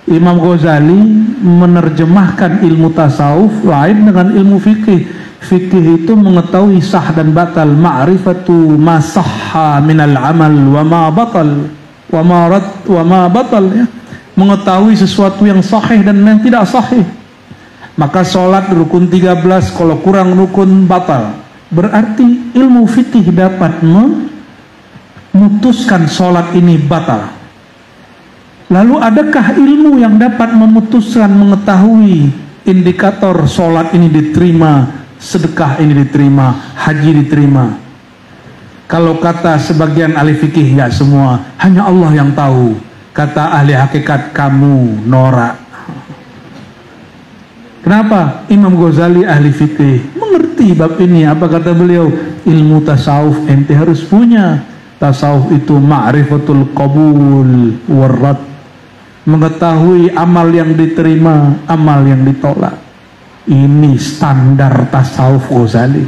Imam Ghazali menerjemahkan ilmu tasawuf lain dengan ilmu fikih. Fikih itu mengetahui sah dan batal, ma'rifatu ma sahha minal amal wa ma batal wa ma rad wa ma batal, ya. Mengetahui sesuatu yang sahih dan yang tidak sahih. Maka sholat rukun 13, kalau kurang rukun batal. Berarti ilmu fikih dapat memutuskan sholat ini batal. Lalu adakah ilmu yang dapat memutuskan, mengetahui indikator sholat ini diterima, sedekah ini diterima, haji diterima? Kalau kata sebagian ahli fikih, nggak semua, hanya Allah yang tahu. Kata ahli hakikat, kamu norak. Kenapa? Imam Ghazali ahli fikih, mengerti bab ini. Apa kata beliau? Ilmu tasawuf ente harus punya. Tasawuf itu ma'rifatul qabul warrad, mengetahui amal yang diterima, amal yang ditolak. Ini standar tasawuf Ghazali.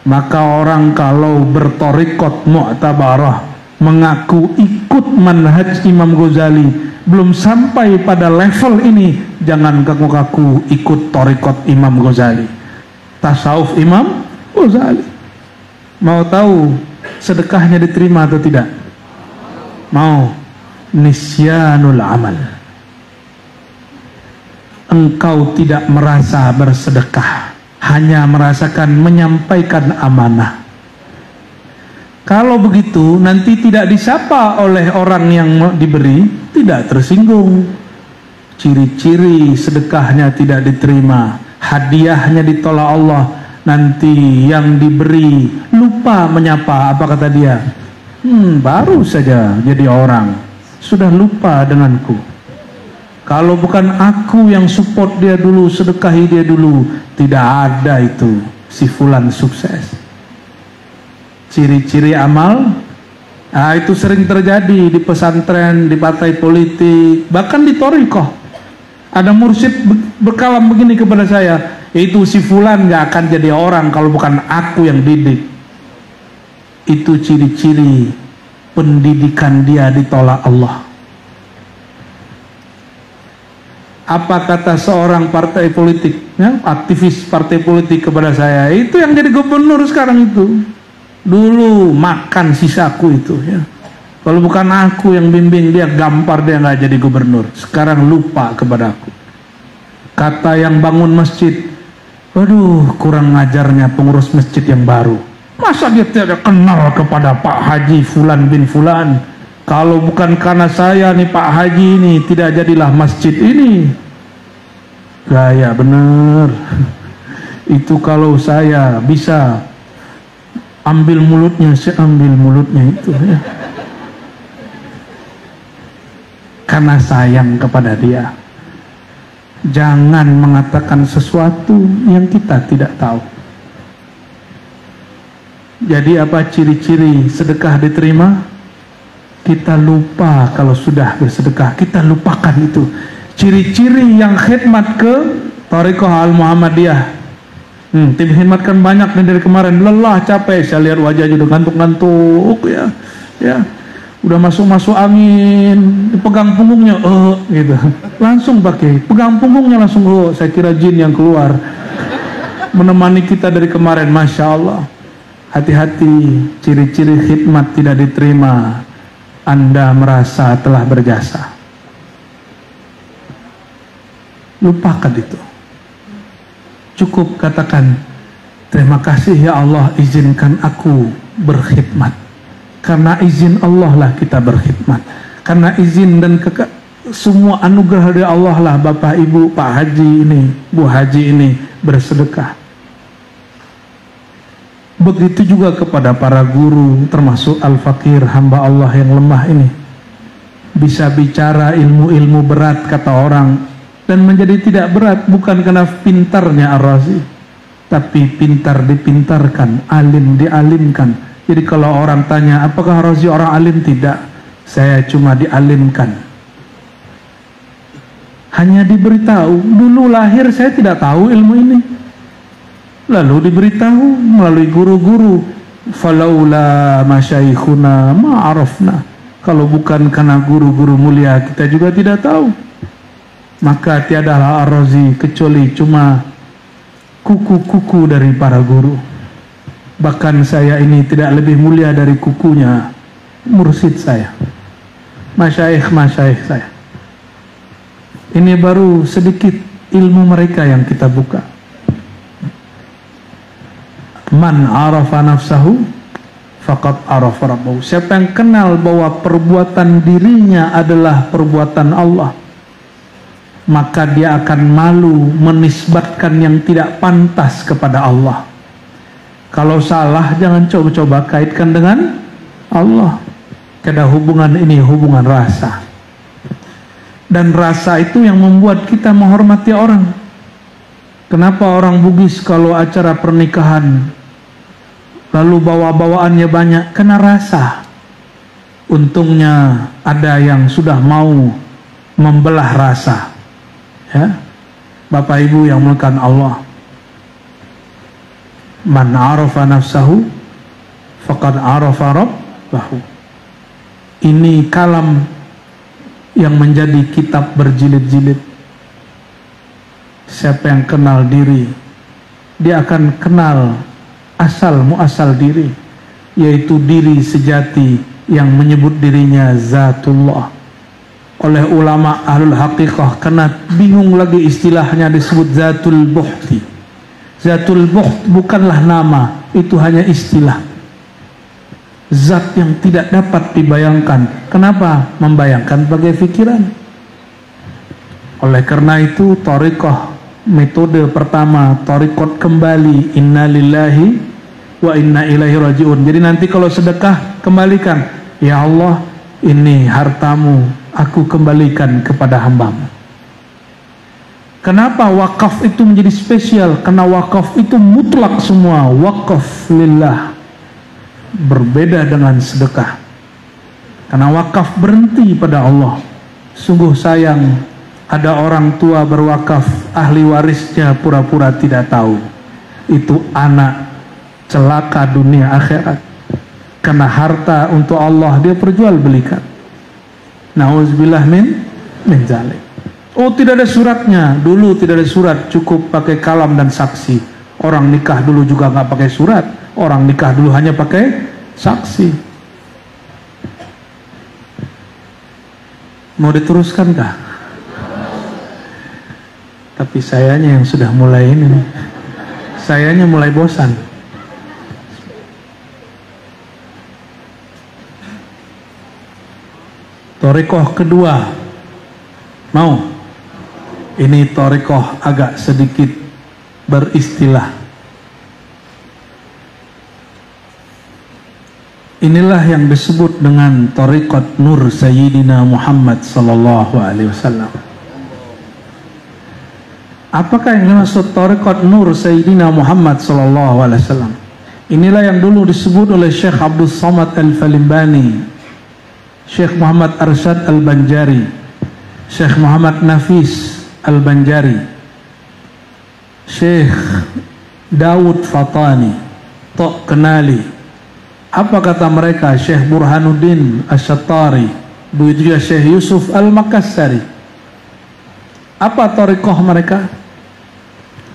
Maka orang kalau bertorikot mu'tabarah, mengaku ikut manhaj Imam Ghazali, belum sampai pada level ini, jangan kaku-kaku ikut torikot Imam Ghazali, tasawuf Imam Ghazali. Mau tahu sedekahnya diterima atau tidak? Mau? Nisyanul amal. Engkau tidak merasa bersedekah, hanya merasakan menyampaikan amanah. Kalau begitu nanti tidak disapa oleh orang yang diberi, tidak tersinggung. Ciri-ciri sedekahnya tidak diterima, hadiahnya ditolak Allah. Nanti yang diberi lupa menyapa. Apa kata dia? Baru saja jadi orang, sudah lupa denganku. Kalau bukan aku yang support dia dulu, sedekahi dia dulu, tidak ada itu si fulan sukses. ciri-ciri amal. Nah, itu sering terjadi di pesantren, di partai politik, bahkan di thariqah. Ada mursyid berkalam begini kepada saya, itu si fulan gak akan jadi orang kalau bukan aku yang didik. Itu ciri-ciri pendidikan dia ditolak Allah. Apa kata seorang partai politik, ya, aktivis partai politik kepada saya, itu yang jadi gubernur sekarang itu. Dulu makan sisaku itu, ya. Kalau bukan aku yang bimbing dia, gampar dia nggak jadi gubernur. Sekarang lupa kepada aku. Kata yang bangun masjid, waduh, kurang ngajarnya pengurus masjid yang baru. Masa dia tidak kenal kepada Pak Haji Fulan bin Fulan? Kalau bukan karena saya nih Pak Haji ini, tidak jadilah masjid ini. Gaya bener. Itu kalau saya bisa ambil mulutnya, saya ambil mulutnya itu, ya. Karena sayang kepada dia. Jangan mengatakan sesuatu yang kita tidak tahu. Jadi apa ciri-ciri sedekah diterima? Kita lupa kalau sudah bersedekah, kita lupakan itu. Ciri-ciri yang khidmat ke Thariqah Al-Muhammadiyah. Tim khidmat kan banyak nih dari kemarin, lelah, capek, saya lihat wajahnya udah ngantuk-ngantuk, ya. Ya. Udah masuk-masuk angin, dipegang punggungnya, gitu. Langsung pakai, pegang punggungnya langsung, saya kira jin yang keluar. Menemani kita dari kemarin, Masya Allah. Hati-hati, ciri-ciri khidmat tidak diterima. Anda merasa telah berjasa. Lupakan itu. Cukup katakan, terima kasih ya Allah izinkan aku berkhidmat. Karena izin Allah lah kita berkhidmat. Karena izin dan semua anugerah dari Allah lah Bapak Ibu, Pak Haji ini, Bu Haji ini bersedekah. Begitu juga kepada para guru, termasuk Al-Fakir, hamba Allah yang lemah ini. Bisa bicara ilmu-ilmu berat kata orang, dan menjadi tidak berat bukan karena pintarnya Ar-Razi, tapi pintar dipintarkan, alim dialimkan. Jadi kalau orang tanya, apakah Ar-Razi orang alim? Tidak, saya cuma dialimkan. Hanya diberitahu. Dulu lahir saya tidak tahu ilmu ini, lalu diberitahu melalui guru-guru. Falaula masyaikhuna ma'arafna. Kalau bukan karena guru-guru mulia, kita juga tidak tahu. Maka tiadalah Ar-Razi kecuali cuma kuku-kuku dari para guru. Bahkan saya ini tidak lebih mulia dari kukunya mursyid saya, masyaikh saya. Ini baru sedikit ilmu mereka yang kita buka. Man arafa nafsahu faqad arafa rabbahu. Siapa yang kenal bahwa perbuatan dirinya adalah perbuatan Allah, maka dia akan malu menisbatkan yang tidak pantas kepada Allah. Kalau salah jangan coba-coba kaitkan dengan Allah. Karena hubungan ini hubungan rasa. Dan rasa itu yang membuat kita menghormati orang. Kenapa orang Bugis kalau acara pernikahan lalu bawa-bawaannya banyak? Kena rasa. Untungnya ada yang sudah mau membelah rasa, ya. Bapak Ibu yang melakukan Allah, man arafa nafsahu faqad arafa rabbahu. Ini kalam yang menjadi kitab berjilid-jilid. Siapa yang kenal diri, dia akan kenal asal muasal diri, yaitu diri sejati yang menyebut dirinya Zatullah. Oleh ulama ahlul haqiqah karena bingung lagi istilahnya disebut Zatul Buhti. Zatul Buht bukanlah nama, itu hanya istilah. Zat yang tidak dapat dibayangkan. Kenapa? Membayangkan bagai pikiran. Oleh karena itu thariqah, metode pertama, thariqat kembali, inna lillahi wa inna ilaihi rajiun. Jadi nanti kalau sedekah, kembalikan, ya Allah ini hartamu, aku kembalikan kepada hambamu. Kenapa wakaf itu menjadi spesial? Karena wakaf itu mutlak semua, wakaf lillah. berbeda dengan sedekah. Karena wakaf berhenti pada Allah. Sungguh sayang ada orang tua berwakaf, ahli warisnya pura-pura tidak tahu. Itu anak celaka dunia akhirat. Karena harta untuk Allah dia perjualbelikan. Nauzubillah min zalik. Oh, tidak ada suratnya. Dulu tidak ada surat, cukup pakai kalam dan saksi. Orang nikah dulu juga nggak pakai surat. Orang nikah dulu hanya pakai saksi. Mau diteruskan kah? Tapi sayanya yang sudah mulai ini nih. Sayanya mulai bosan. Thariqah kedua. Mau? Ini thariqah agak sedikit beristilah. Inilah yang disebut dengan Thariqat Nur Sayyidina Muhammad sallallahu alaihi wasallam. Apakah yang dimaksud Thariqat Nur Sayyidina Muhammad sallallahu alaihi wasallam? Inilah yang dulu disebut oleh Syekh Abdul Samad Al-Falimbani, Syekh Muhammad Arsyad Al-Banjari, Syekh Muhammad Nafis Al-Banjari, Syekh Daud Fatani, Tok Kenali. Apa kata mereka? Syekh Burhanuddin Asy-Syattari, begitu juga Syekh Yusuf Al-Makassari. Apa thariqah mereka?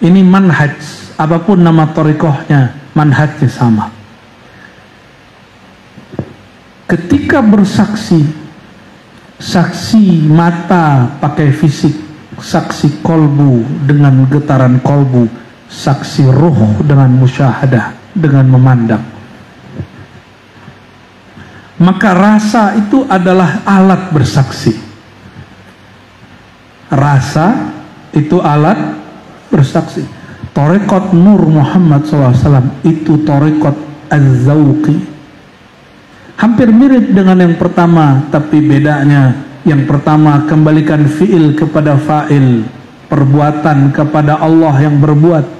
Ini manhaj, apapun nama thariqahnya, manhajnya sama. Ketika bersaksi, saksi mata pakai fisik, saksi kolbu dengan getaran kolbu, saksi ruh dengan musyahadah, dengan memandang. Maka rasa itu adalah alat bersaksi. Rasa itu alat bersaksi. Thariqat Nur Muhammad SAW itu Thariqat Az-Zawqi. Hampir mirip dengan yang pertama, tapi bedanya yang pertama kembalikan fi'il kepada fa'il, perbuatan kepada Allah yang berbuat.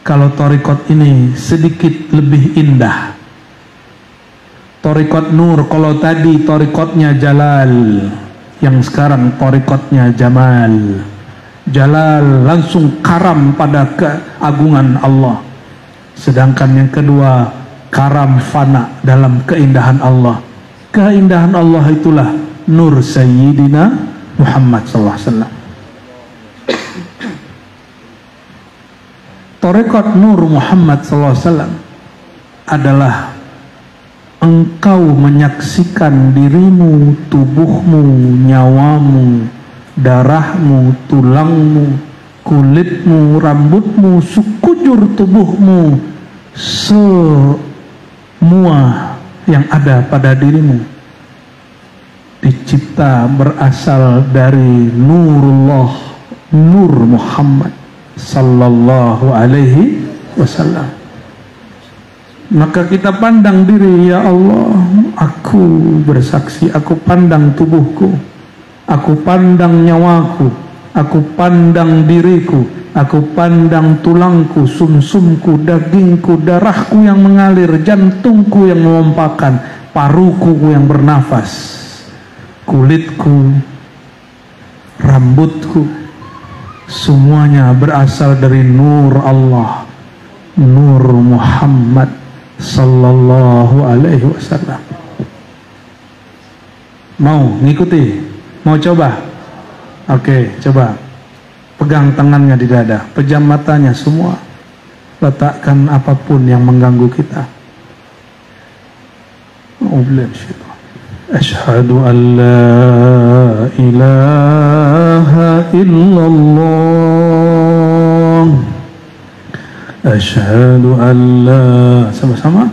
Kalau thariqat ini sedikit lebih indah. Thariqat Nur, kalau tadi thariqatnya Jalal, yang sekarang thariqatnya Jamal. Jalal langsung karam pada keagungan Allah. Sedangkan yang kedua karam fana dalam keindahan Allah. Keindahan Allah itulah Nur Sayyidina Muhammad SAW. Thariqat Nur Muhammad SAW adalah engkau menyaksikan dirimu, tubuhmu, nyawamu, darahmu, tulangmu, kulitmu, rambutmu, sekujur tubuhmu, semua yang ada pada dirimu dicipta berasal dari Nurullah, Nur Muhammad sallallahu alaihi wasallam. Maka kita pandang diri, ya Allah, aku bersaksi, aku pandang tubuhku, aku pandang nyawaku, aku pandang diriku, aku pandang tulangku, sumsumku, dagingku, darahku yang mengalir, jantungku yang memompakan, paruku yang bernafas, kulitku, rambutku, semuanya berasal dari Nur Allah, Nur Muhammad sallallahu alaihi wasallam. Mau ngikuti? Mau coba? Oke, coba. Pegang tangannya di dada, pejam matanya semua. Letakkan apapun yang mengganggu kita. Asyhadu an la ilaha illallah. Asyhadu an la, sama-sama.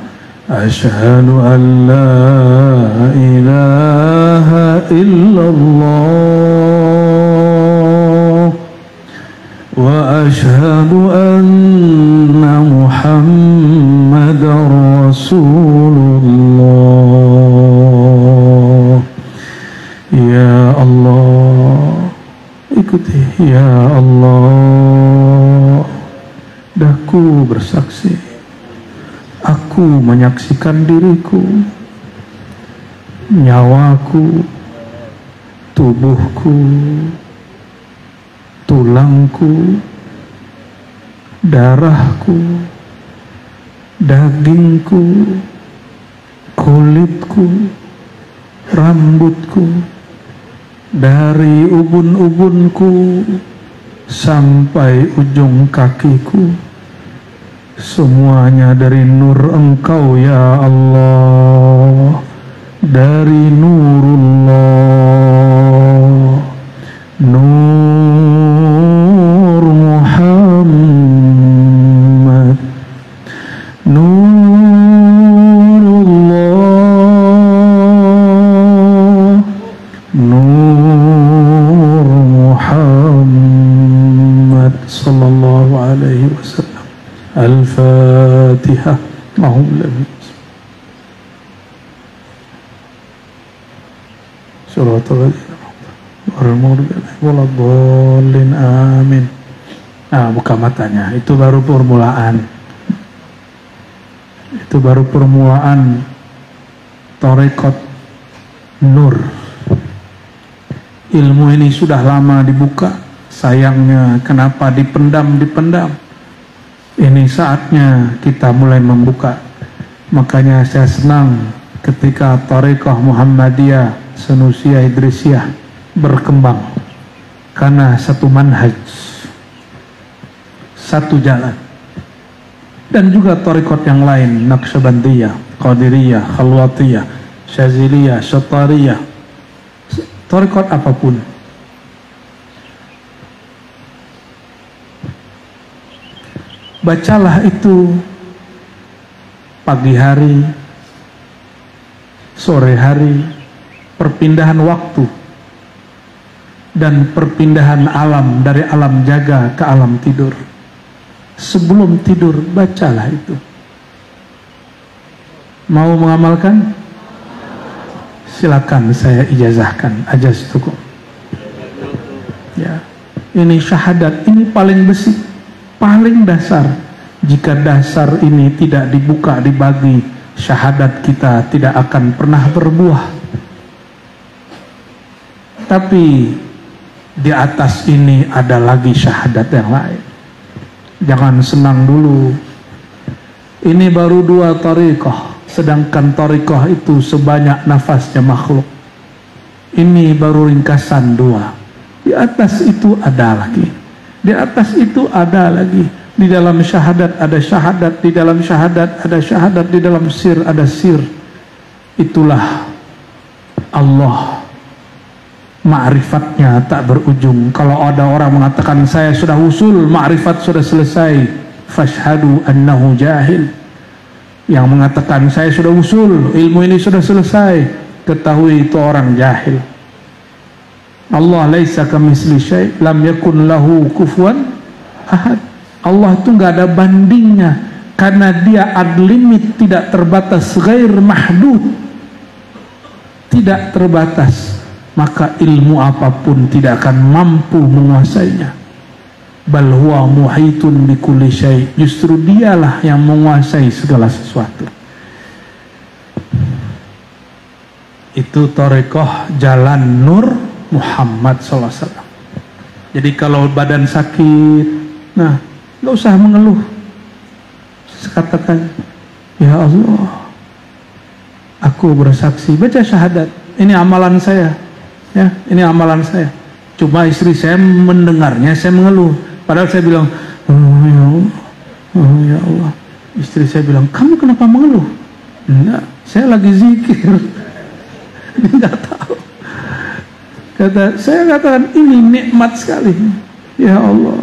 Asyhadu an la ilaha illallah wa asyhadu anna Muhammadar Rasulullah. Ya Allah, ikuti. Ya Allah, daku bersaksi, aku Aku menyaksikan diriku, nyawaku, tubuhku, tulangku, darahku, dagingku, kulitku, rambutku, dari ubun-ubunku sampai ujung kakiku, semuanya dari nur Engkau ya Allah, dari nurullah, nur Muhammad, nurullah, nur Muhammad sallallahu alaihi wasallam. Al-Fatihah. Allahumma Suratul Al-Mursalin. Amin. Buka matanya. Itu baru permulaan. Itu baru permulaan Thariqat Nur. Ilmu ini sudah lama dibuka. Sayangnya kenapa dipendam. Ini saatnya kita mulai membuka. Makanya saya senang ketika Thariqah Muhammadiyah Sanusia Idrisiyah berkembang, karena satu manhaj, satu jalan. Dan juga thariqat yang lain, Naqsyabandiyah, Qadiriyah, Khalwatiyah, Syaziliyah, Syatariyah, thariqat apapun. Bacalah itu pagi hari, sore hari, perpindahan waktu dan perpindahan alam dari alam jaga ke alam tidur. Sebelum tidur bacalah itu. Mau mengamalkan? Silakan, saya ijazahkan. Ajaztukum. Ya, ini syahadat, ini paling besi, paling dasar. Jika dasar ini tidak dibuka, dibagi, syahadat kita tidak akan pernah berbuah. Tapi di atas ini ada lagi syahadat yang lain. Jangan senang dulu. Ini baru 2 thariqah, sedangkan thariqah itu sebanyak nafasnya makhluk. Ini baru ringkasan 2. Di atas itu ada lagi. Di atas itu ada lagi. Di dalam syahadat ada syahadat, di dalam syahadat ada syahadat, di dalam sir ada sir. Itulah Allah. Ma'rifatnya tak berujung. Kalau ada orang mengatakan saya sudah usul, ma'rifat sudah selesai, fashhadu annahu jahil. Yang mengatakan saya sudah usul, ilmu ini sudah selesai, ketahui itu orang jahil. Allah laisa kamitsli syai', lam yakun lahu kufuwan ahad. Allah itu nggak ada bandingnya, karena dia ad-limit, tidak terbatas, ghair mahdud, tidak terbatas. Maka ilmu apapun tidak akan mampu menguasainya. Bal huwa muhitun bikulli syai', justru dialah yang menguasai segala sesuatu. Itu thariqah jalan nur Muhammad SAW. Jadi kalau badan sakit, nah, nggak usah mengeluh. Katakan, ya Allah, aku bersaksi, baca syahadat, ini amalan saya. Ya, ini amalan saya. Cuma istri saya mendengarnya, saya mengeluh. Padahal saya bilang, oh ya Allah. Istri saya bilang, kamu kenapa mengeluh? Enggak, saya lagi zikir. Enggak tahu. Saya katakan, ini nikmat sekali. Ya Allah,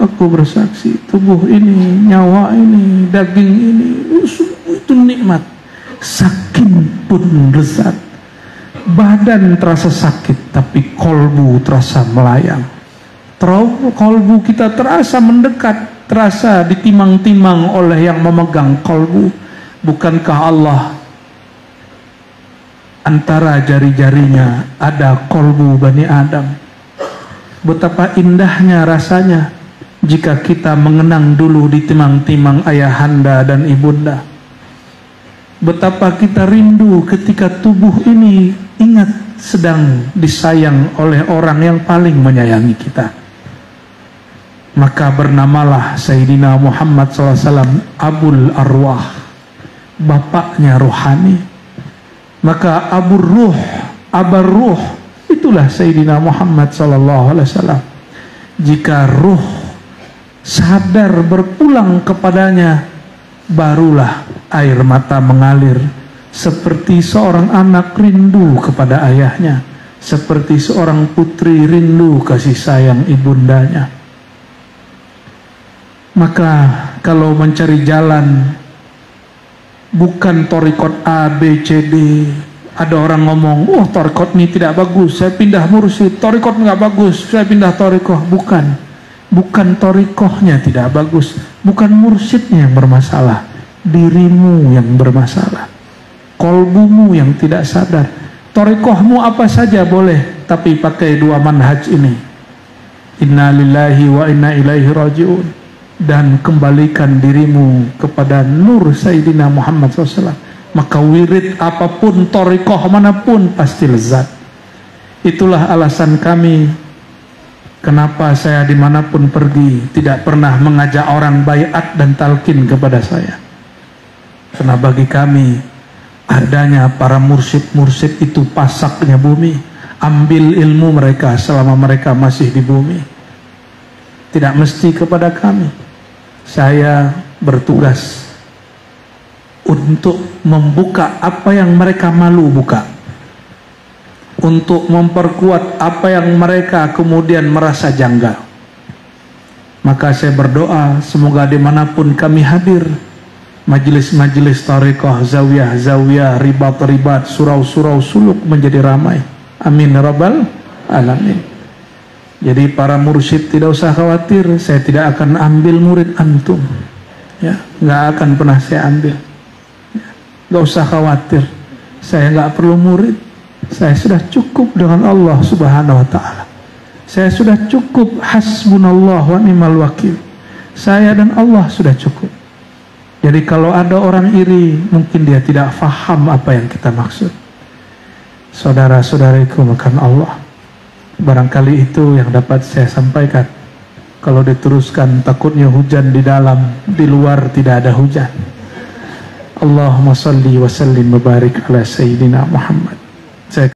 aku bersaksi, tubuh ini, nyawa ini, daging ini, itu nikmat. Saking pun lezat. Badan terasa sakit, tapi kolbu terasa melayang. Kolbu kita terasa mendekat, terasa ditimang-timang oleh yang memegang kolbu. Bukankah Allah antara jari-jarinya ada kolbu Bani Adam? Betapa indahnya rasanya jika kita mengenang dulu ditimang-timang ayahanda dan ibunda. Betapa kita rindu ketika tubuh ini ingat sedang disayang oleh orang yang paling menyayangi kita. Maka bernamalah Sayyidina Muhammad SAW Abul Arwah, bapaknya rohani. Maka Abur Ruh, Abar Ruh, itulah Sayyidina Muhammad SAW. Jika ruh sadar berpulang kepadanya, barulah air mata mengalir, seperti seorang anak rindu kepada ayahnya, seperti seorang putri rindu kasih sayang ibundanya. Maka kalau mencari jalan, bukan torikot A, B, C, D. Ada orang ngomong, oh torikot ini tidak bagus, saya pindah mursyid. Torikot nggak bagus, saya pindah torikoh. Bukan torikohnya tidak bagus, bukan mursyidnya yang bermasalah, dirimu yang bermasalah, kolbumu yang tidak sadar. Torikohmu apa saja boleh, tapi pakai dua manhaj ini, inna lillahi wa inna ilaihi raji'un, dan kembalikan dirimu kepada nur Sayyidina Muhammad SAW. Maka wirid apapun, torikoh manapun pasti lezat. Itulah alasan kami kenapa saya dimanapun pergi tidak pernah mengajak orang baiat dan talqin kepada saya. Karena bagi kami adanya para mursyid-mursyid itu pasaknya bumi. Ambil ilmu mereka selama mereka masih di bumi. Tidak mesti kepada kami. Saya bertugas untuk membuka apa yang mereka malu buka, untuk memperkuat apa yang mereka kemudian merasa janggal. Maka saya berdoa semoga dimanapun kami hadir, majelis-majelis tariqah, zawiyah-zawiyah, ribat-ribat, surau-surau suluk menjadi ramai. Amin ya rabbal alamin. Jadi para mursyid tidak usah khawatir, saya tidak akan ambil murid antum, ya, nggak akan pernah saya ambil. Nggak usah khawatir, saya nggak perlu murid. Saya sudah cukup dengan Allah Subhanahu wa Ta'ala. Saya sudah cukup, hasbunallah wa ni'mal wakil. Saya dan Allah sudah cukup. Jadi kalau ada orang iri, mungkin dia tidak faham apa yang kita maksud. Saudara-saudariku makan Allah, barangkali itu yang dapat saya sampaikan. Kalau diteruskan takutnya hujan di dalam, di luar tidak ada hujan. Allahumma salli wa sallim wa barik ala Sayyidina Muhammad.